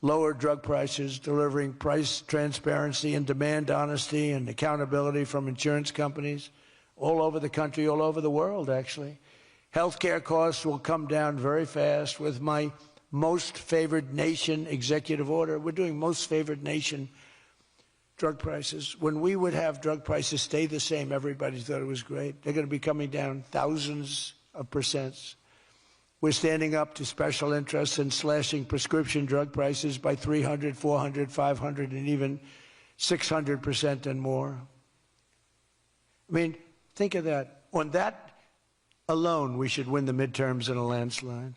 lower drug prices, delivering price transparency and demand honesty and accountability from insurance companies all over the country, all over the world, actually. Healthcare costs will come down very fast with my most favored nation executive order. We're doing most favored nation drug prices. When we would have drug prices stay the same, everybody thought it was great. They're going to be coming down thousands of percents. We're standing up to special interests and slashing prescription drug prices by 300, 400, 500, and even 600% and more. I mean, think of that. On that alone, we should win the midterms in a landslide.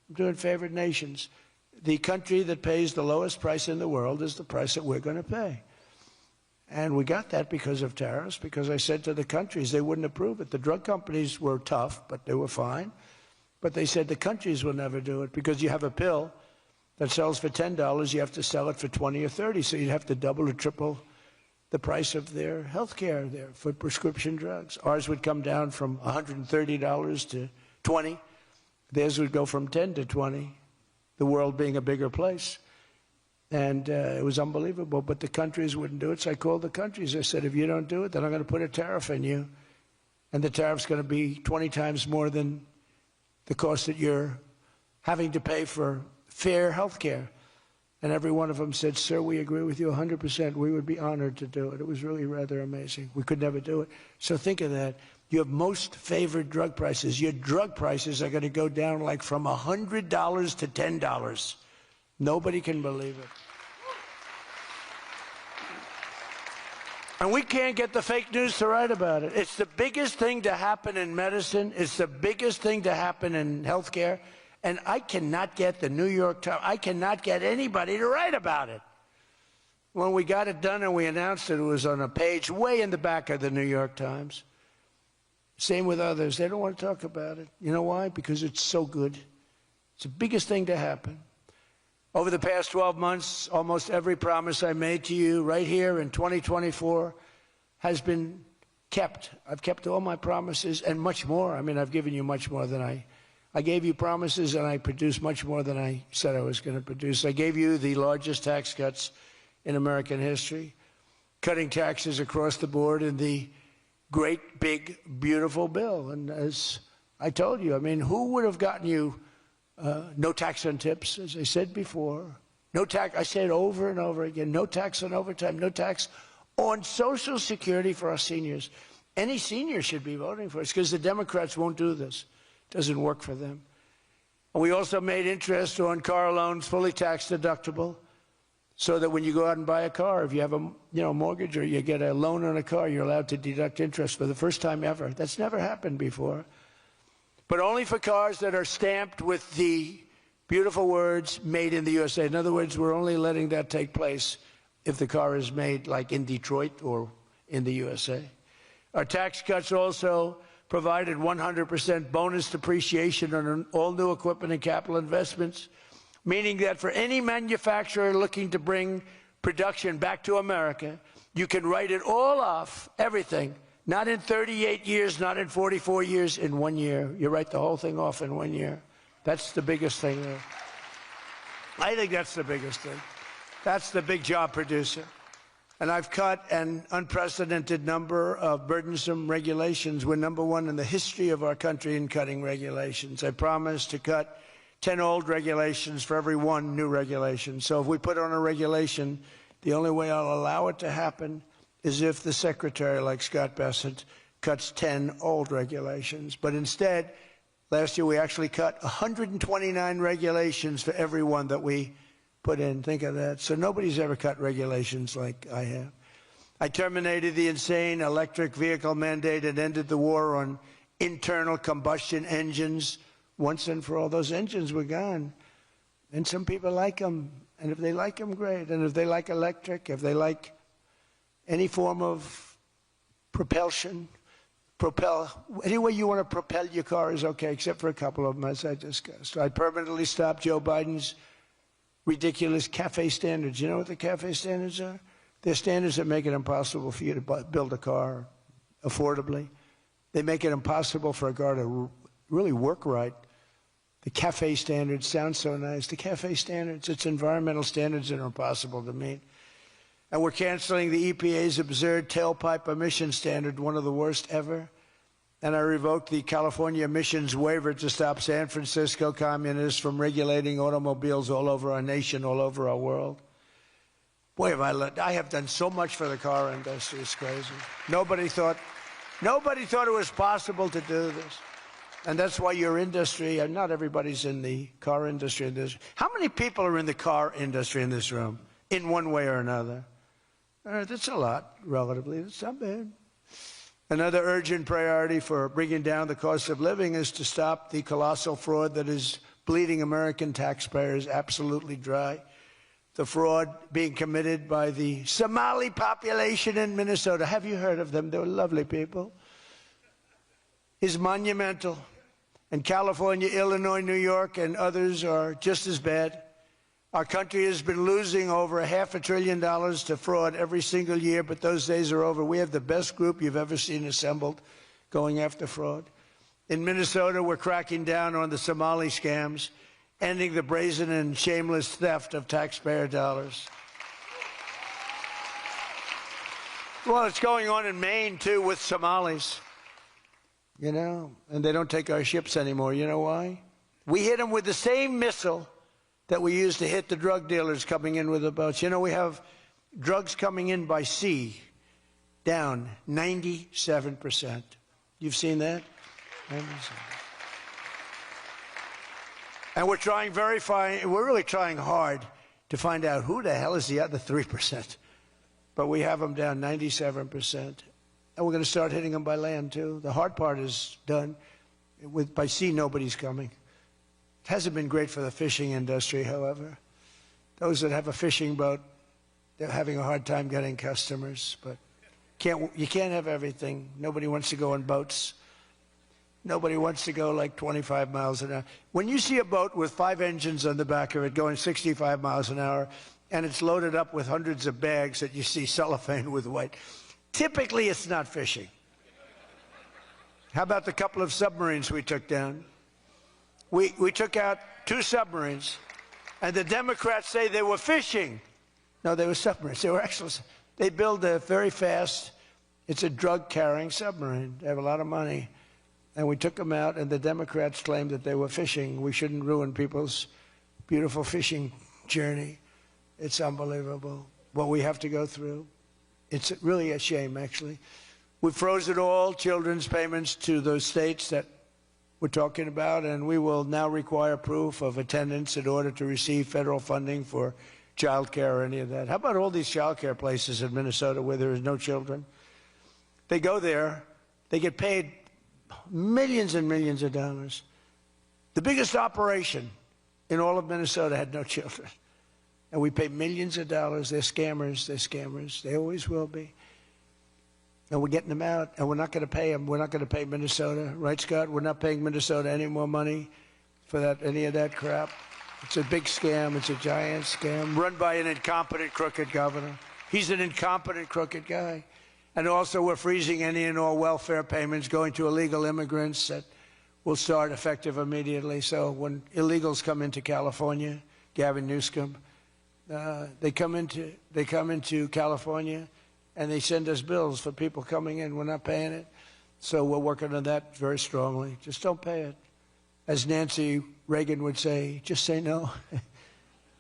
I'm doing favored nations. The country that pays the lowest price in the world is the price that we're going to pay. And we got that because of tariffs, because I said to the countries they wouldn't approve it. The drug companies were tough, but they were fine. But they said the countries will never do it because you have a pill that sells for $10, you have to sell it for 20 or 30, so you'd have to double or triple the price of their health care there for prescription drugs. Ours would come down from $130 to $20. Theirs would go from 10 to 20, the world being a bigger place. And it was unbelievable, but the countries wouldn't do it. So I called the countries. I said, if you don't do it, then I'm going to put a tariff on you. And the tariff's going to be 20 times more than the cost that you're having to pay for fair health care. And every one of them said, sir, we agree with you 100%. We would be honored to do it. It was really rather amazing. We could never do it. So think of that. You have most favored drug prices. Your drug prices are going to go down like from $100 to $10. Nobody can believe it. And we can't get the fake news to write about it. It's the biggest thing to happen in medicine. It's the biggest thing to happen in healthcare. And I cannot get the New York Times, I cannot get anybody to write about it. When we got it done and we announced it, it was on a page way in the back of the New York Times. Same with others. They don't want to talk about it. You know why? Because it's so good. It's the biggest thing to happen. Over the past 12 months, almost every promise I made to you right here in 2024 has been kept. I've kept all my promises and much more. I mean, I've given you much more than I gave you promises, and I produced much more than I said I was going to produce. I gave you the largest tax cuts in American history, cutting taxes across the board in the great, big, beautiful bill. And as I told you, I mean, who would have gotten you no tax on tips, as I said before. No tax, I said over and over again, no tax on overtime, no tax on Social Security for our seniors. Any senior should be voting for us because the Democrats won't do this. It doesn't work for them. And we also made interest on car loans fully tax deductible so that when you go out and buy a car, if you have a mortgage or you get a loan on a car, you're allowed to deduct interest for the first time ever. That's never happened before. But only for cars that are stamped with the beautiful words, made in the USA. In other words, we're only letting that take place if the car is made like in Detroit or in the USA. Our tax cuts also provided 100% bonus depreciation on all new equipment and capital investments, meaning that for any manufacturer looking to bring production back to America, you can write it all off, everything. Not in 38 years, not in 44 years, in 1 year. You write the whole thing off in 1 year. That's the biggest thing there. I think that's the biggest thing. That's the big job producer. And I've cut an unprecedented number of burdensome regulations. We're number one in the history of our country in cutting regulations. I promised to cut 10 old regulations for every one new regulation. So if we put on a regulation, the only way I'll allow it to happen is if the secretary, like Scott Bessent, cuts 10 old regulations. But instead, last year we actually cut 129 regulations for every one that we put in. Think of that. So nobody's ever cut regulations like I have. I terminated the insane electric vehicle mandate and ended the war on internal combustion engines once and for all. Those engines were gone. And some people like them. And if they like them, great. And if they like electric, if they like any form of propulsion, any way you want to propel your car is okay, except for a couple of them, as I discussed. I permanently stopped Joe Biden's ridiculous CAFE standards. You know what the CAFE standards are? They're standards that make it impossible for you to build a car affordably. They make it impossible for a car to really work right. The CAFE standards sound so nice. The CAFE standards, it's environmental standards that are impossible to meet. And we're canceling the EPA's absurd tailpipe emission standard, one of the worst ever. And I revoked the California emissions waiver to stop San Francisco communists from regulating automobiles all over our nation, all over our world. Boy, I have done so much for the car industry. It's crazy. Nobody thought it was possible to do this. And that's why your industry, and not everybody's in the car industry. How many people are in the car industry in this room, in one way or another? That's a lot, relatively. That's not bad. Another urgent priority for bringing down the cost of living is to stop the colossal fraud that is bleeding American taxpayers absolutely dry. The fraud being committed by the Somali population in Minnesota. Have you heard of them? They're lovely people. Is monumental. And California, Illinois, New York, and others are just as bad. Our country has been losing over $500 billion to fraud every single year, but those days are over. We have the best group you've ever seen assembled going after fraud. In Minnesota, we're cracking down on the Somali scams, ending the brazen and shameless theft of taxpayer dollars. Well, it's going on in Maine, too, with Somalis. You know, and they don't take our ships anymore. You know why? We hit them with the same missile that we used to hit the drug dealers coming in with the boats. You know, we have drugs coming in by sea down 97%. You've seen that? 97%. And we're trying we're really trying hard to find out who the hell is the other 3%. But we have them down 97%. And we're going to start hitting them by land, too. The hard part is done. By sea, nobody's coming. It hasn't been great for the fishing industry, however. Those that have a fishing boat, they're having a hard time getting customers. But you can't have everything. Nobody wants to go on boats. Nobody wants to go like 25 miles an hour. When you see a boat with 5 engines on the back of it going 65 miles an hour, and it's loaded up with hundreds of bags that you see cellophane with white, typically, it's not fishing. How about the couple of submarines we took down? We took out 2 submarines, and the Democrats say they were fishing. No, they were submarines. They were actually, they build a very fast, it's a drug-carrying submarine. They have a lot of money. And we took them out, and the Democrats claimed that they were fishing. We shouldn't ruin people's beautiful fishing journey. It's unbelievable what we have to go through. It's really a shame, actually. We've frozen all children's payments to those states that we're talking about, and we will now require proof of attendance in order to receive federal funding for child care or any of that. How about all these child care places in Minnesota where there is no children? They go there, they get paid millions and millions of dollars. The biggest operation in all of Minnesota had no children. And we pay millions of dollars. They're scammers. They're scammers. They always will be. And we're getting them out, and we're not going to pay them. We're not going to pay Minnesota. Right, Scott? We're not paying Minnesota any more money for any of that crap. It's a big scam. It's a giant scam run by an incompetent, crooked governor. He's an incompetent, crooked guy. And also, we're freezing any and all welfare payments going to illegal immigrants that will start effective immediately. So when illegals come into California, Gavin Newsom, they come into California, and they send us bills for people coming in. We're not paying it. So we're working on that very strongly. Just don't pay it. As Nancy Reagan would say, just say no. You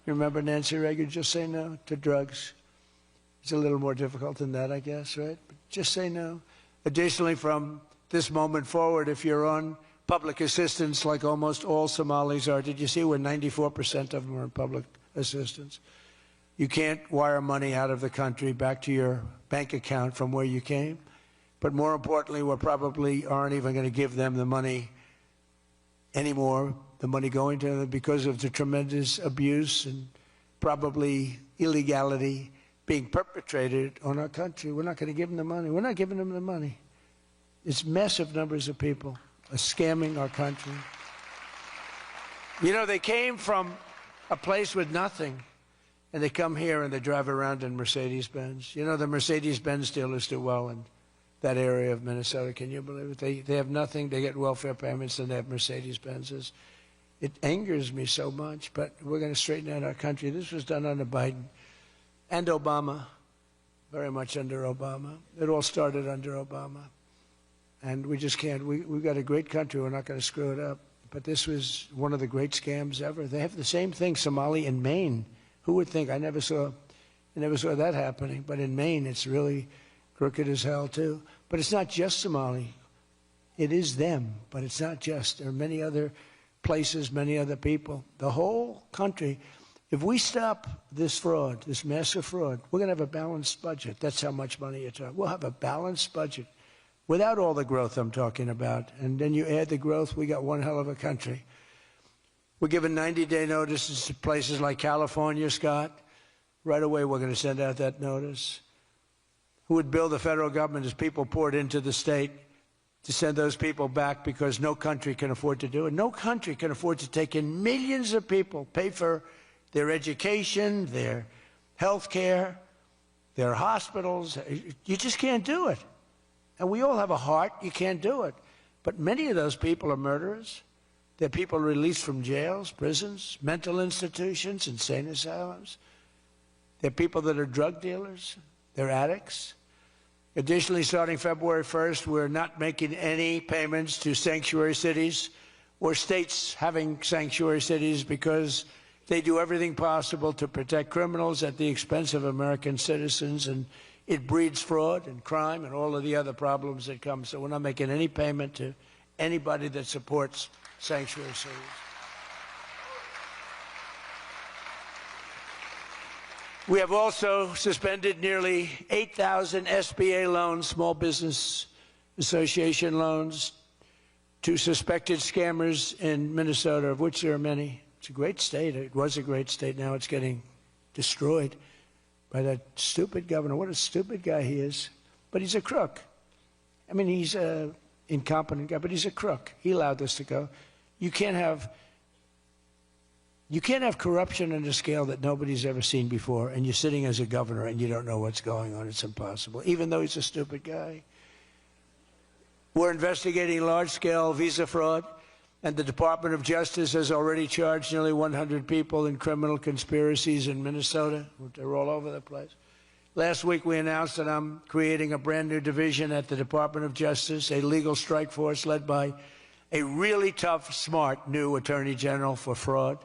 remember Nancy Reagan? Just say no to drugs. It's a little more difficult than that, I guess, right? But just say no. Additionally, from this moment forward, if you're on public assistance, like almost all Somalis are, did you see where 94% of them are on public assistance? You can't wire money out of the country back to your bank account from where you came. But more importantly, we probably aren't even going to give them the money anymore, the money going to them, because of the tremendous abuse and probably illegality being perpetrated on our country. We're not going to give them the money. We're not giving them the money. It's massive numbers of people are scamming our country. You know, they came from a place with nothing, and they come here and they drive around in Mercedes-Benz. You know, the Mercedes-Benz dealers do well in that area of Minnesota. Can you believe it? They have nothing. They get welfare payments and they have Mercedes-Benzes. It angers me so much, but we're going to straighten out our country. This was done under Biden and Obama, very much under Obama. It all started under Obama. And we just can't. We've got a great country. We're not going to screw it up. But this was one of the great scams ever. They have the same thing, Somali in Maine. Who would think? I never saw that happening. But in Maine, it's really crooked as hell, too. But it's not just Somali. It is them, but it's not just. There are many other places, many other people. The whole country, if we stop this fraud, this massive fraud, we're going to have a balanced budget. That's how much money you're talking. We'll have a balanced budget without all the growth I'm talking about. And then you add the growth, we got one hell of a country. We're giving 90-day notices to places like California, Scott. Right away, we're going to send out that notice. Who would bill the federal government as people poured into the state to send those people back because no country can afford to do it? No country can afford to take in millions of people, pay for their education, their health care, their hospitals. You just can't do it. And we all have a heart. You can't do it. But many of those people are murderers. They're people released from jails, prisons, mental institutions, insane asylums. They're people that are drug dealers. They're addicts. Additionally, starting February 1st, we're not making any payments to sanctuary cities or states having sanctuary cities because they do everything possible to protect criminals at the expense of American citizens, and it breeds fraud and crime and all of the other problems that come. So we're not making any payment to anybody that supports sanctuary cities. We have also suspended nearly 8,000 SBA loans, Small Business Association loans, to suspected scammers in Minnesota, of which there are many. It's a great state. It was a great state. Now it's getting destroyed by that stupid governor. What a stupid guy he is. But he's a crook. I mean, he's an incompetent guy, but he's a crook. He allowed this to go. You can't have corruption on a scale that nobody's ever seen before, and you're sitting as a governor and you don't know what's going on. It's impossible, even though he's a stupid guy. We're investigating large-scale visa fraud, and the Department of Justice has already charged nearly 100 people in criminal conspiracies in Minnesota. They're all over the place. Last week, we announced that I'm creating a brand-new division at the Department of Justice, a legal strike force led by a really tough, smart new Attorney General for fraud.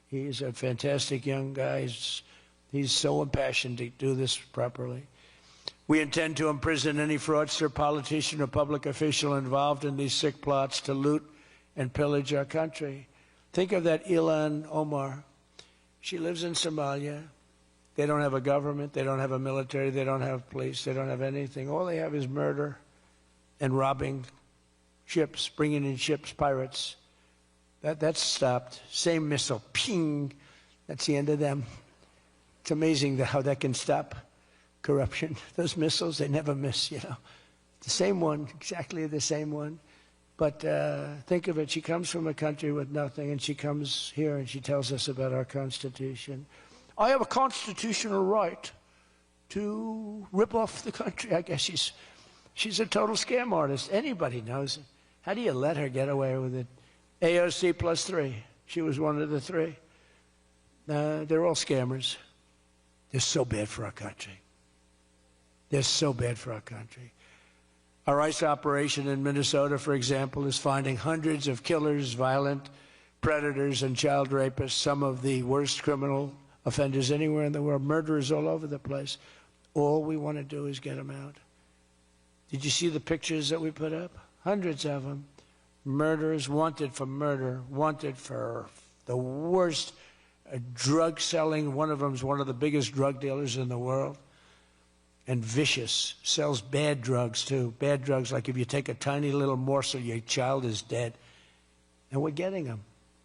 He's a fantastic young guy. He's so impassioned to do this properly. We intend to imprison any fraudster, politician, or public official involved in these sick plots to loot and pillage our country. Think of that Ilan Omar. She lives in Somalia. They don't have a government. They don't have a military. They don't have police. They don't have anything. All they have is murder and robbing ships, bringing in ships, pirates. That's stopped. Same missile, ping. That's the end of them. It's amazing how that can stop corruption. Those missiles, they never miss, you know. The same one, exactly the same one. But think of it. She comes from a country with nothing, and she comes here and she tells us about our Constitution. I have a constitutional right to rip off the country. I guess she's a total scam artist. Anybody knows it. How do you let her get away with it? AOC +3. She was one of the three. They're all scammers. They're so bad for our country. They're so bad for our country. Our ICE operation in Minnesota, for example, is finding hundreds of killers, violent predators, and child rapists, some of the worst criminal offenders anywhere in the world, murderers all over the place. All we want to do is get them out. Did you see the pictures that we put up? Hundreds of them. Murderers wanted for murder, wanted for the worst drug selling. One of them is one of the biggest drug dealers in the world. And vicious, sells bad drugs too. Bad drugs, like if you take a tiny little morsel, your child is dead. And we're getting them.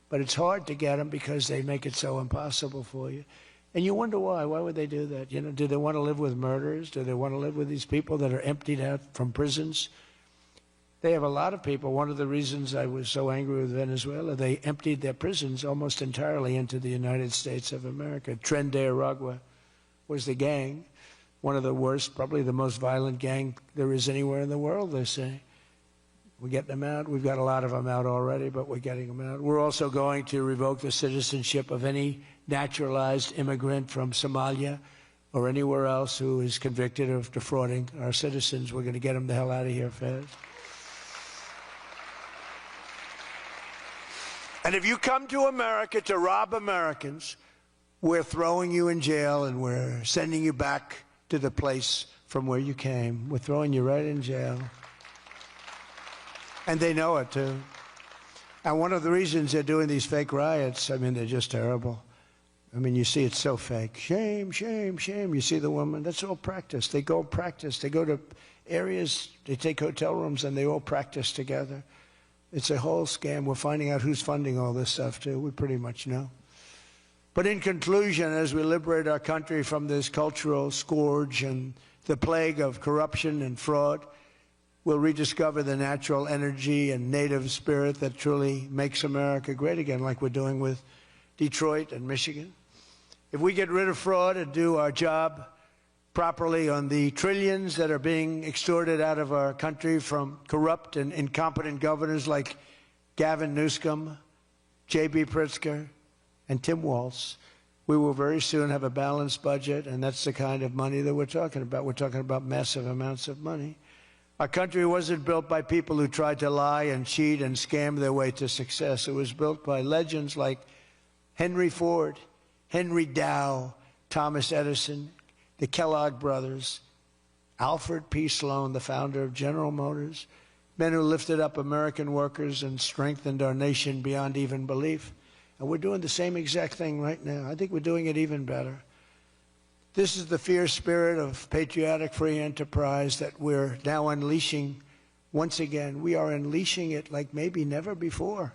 But it's hard to get them because they make it so impossible for you. And you wonder why. Why would they do that? You know, do they want to live with murderers? Do they want to live with these people that are emptied out from prisons? They have a lot of people. One of the reasons I was so angry with Venezuela, they emptied their prisons almost entirely into the United States of America. Tren de Aragua was the gang. one of the worst, probably the most violent gang there is anywhere in the world, they say. We're getting them out. We've got a lot of them out already, but we're getting them out. We're also going to revoke the citizenship of any naturalized immigrant from Somalia or anywhere else who is convicted of defrauding our citizens. We're going to get them the hell out of here fast. And if you come to America to rob Americans, we're throwing you in jail and we're sending you back to the place from where you came. We're throwing you right in jail. And they know it, too. And one of the reasons they're doing these fake riots, I mean, they're just terrible. I mean, you see it's so fake. Shame, shame, shame. You see the woman, that's all practice. They go practice. They go to areas, they take hotel rooms, and they all practice together. It's a whole scam. We're finding out who's funding all this stuff, too. We pretty much know. But in conclusion, as we liberate our country from this cultural scourge and the plague of corruption and fraud, we'll rediscover the natural energy and native spirit that truly makes America great again, like we're doing with Detroit and Michigan. If we get rid of fraud and do our job properly on the trillions that are being extorted out of our country from corrupt and incompetent governors like Gavin Newsom, J.B. Pritzker, and Tim Walz, we will very soon have a balanced budget, and that's the kind of money that we're talking about. We're talking about massive amounts of money. Our country wasn't built by people who tried to lie and cheat and scam their way to success. It was built by legends like Henry Ford, Henry Dow, Thomas Edison, the Kellogg brothers, Alfred P. Sloan, the founder of General Motors, men who lifted up American workers and strengthened our nation beyond even belief. And we're doing the same exact thing right now. I think we're doing it even better. This is the fierce spirit of patriotic free enterprise that we're now unleashing once again. We are unleashing it like maybe never before.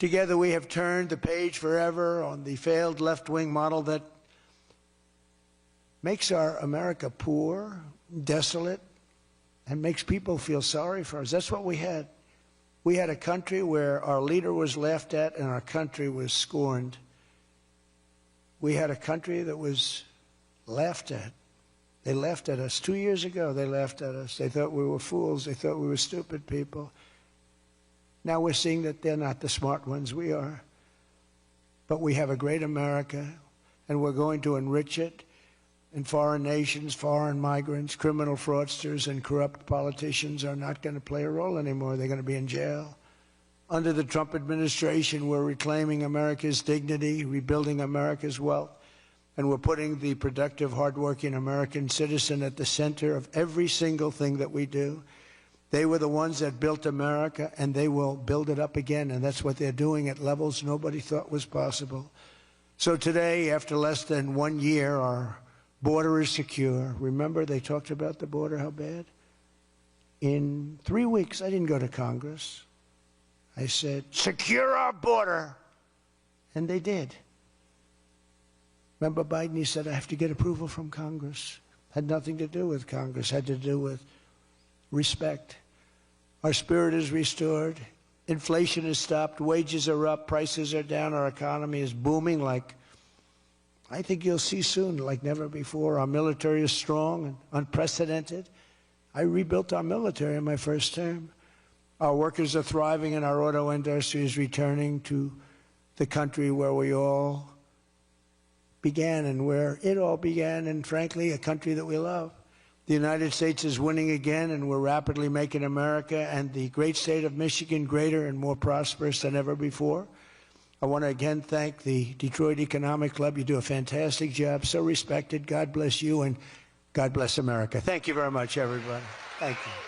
Together we have turned the page forever on the failed left-wing model that makes our America poor, desolate, and makes people feel sorry for us. That's what we had. We had a country where our leader was laughed at and our country was scorned. We had a country that was laughed at. They laughed at us. 2 years ago, they laughed at us. They thought we were fools. They thought we were stupid people. Now we're seeing that they're not the smart ones. We are. But we have a great America, and we're going to enrich it. And foreign nations, foreign migrants, criminal fraudsters, and corrupt politicians are not going to play a role anymore. They're going to be in jail. Under the Trump administration, we're reclaiming America's dignity, rebuilding America's wealth, and we're putting the productive, hardworking American citizen at the center of every single thing that we do. They were the ones that built America, and they will build it up again, and that's what they're doing at levels nobody thought was possible. So today, after less than 1 year, our border is secure. Remember, they talked about the border, how bad? In 3 weeks, I didn't go to Congress. I said, secure our border. And they did. Remember Biden, he said, I have to get approval from Congress. Had nothing to do with Congress, had to do with respect. Our spirit is restored. Inflation is stopped. Wages are up. Prices are down. Our economy is booming like I think you'll see soon, like never before. Our military is strong and unprecedented. I rebuilt our military in my first term. Our workers are thriving, and our auto industry is returning to the country where we all began and where it all began, and frankly, a country that we love. The United States is winning again, and we're rapidly making America and the great state of Michigan greater and more prosperous than ever before. I want to again thank the Detroit Economic Club. You do a fantastic job, so respected. God bless you, and God bless America. Thank you very much, everybody. Thank you.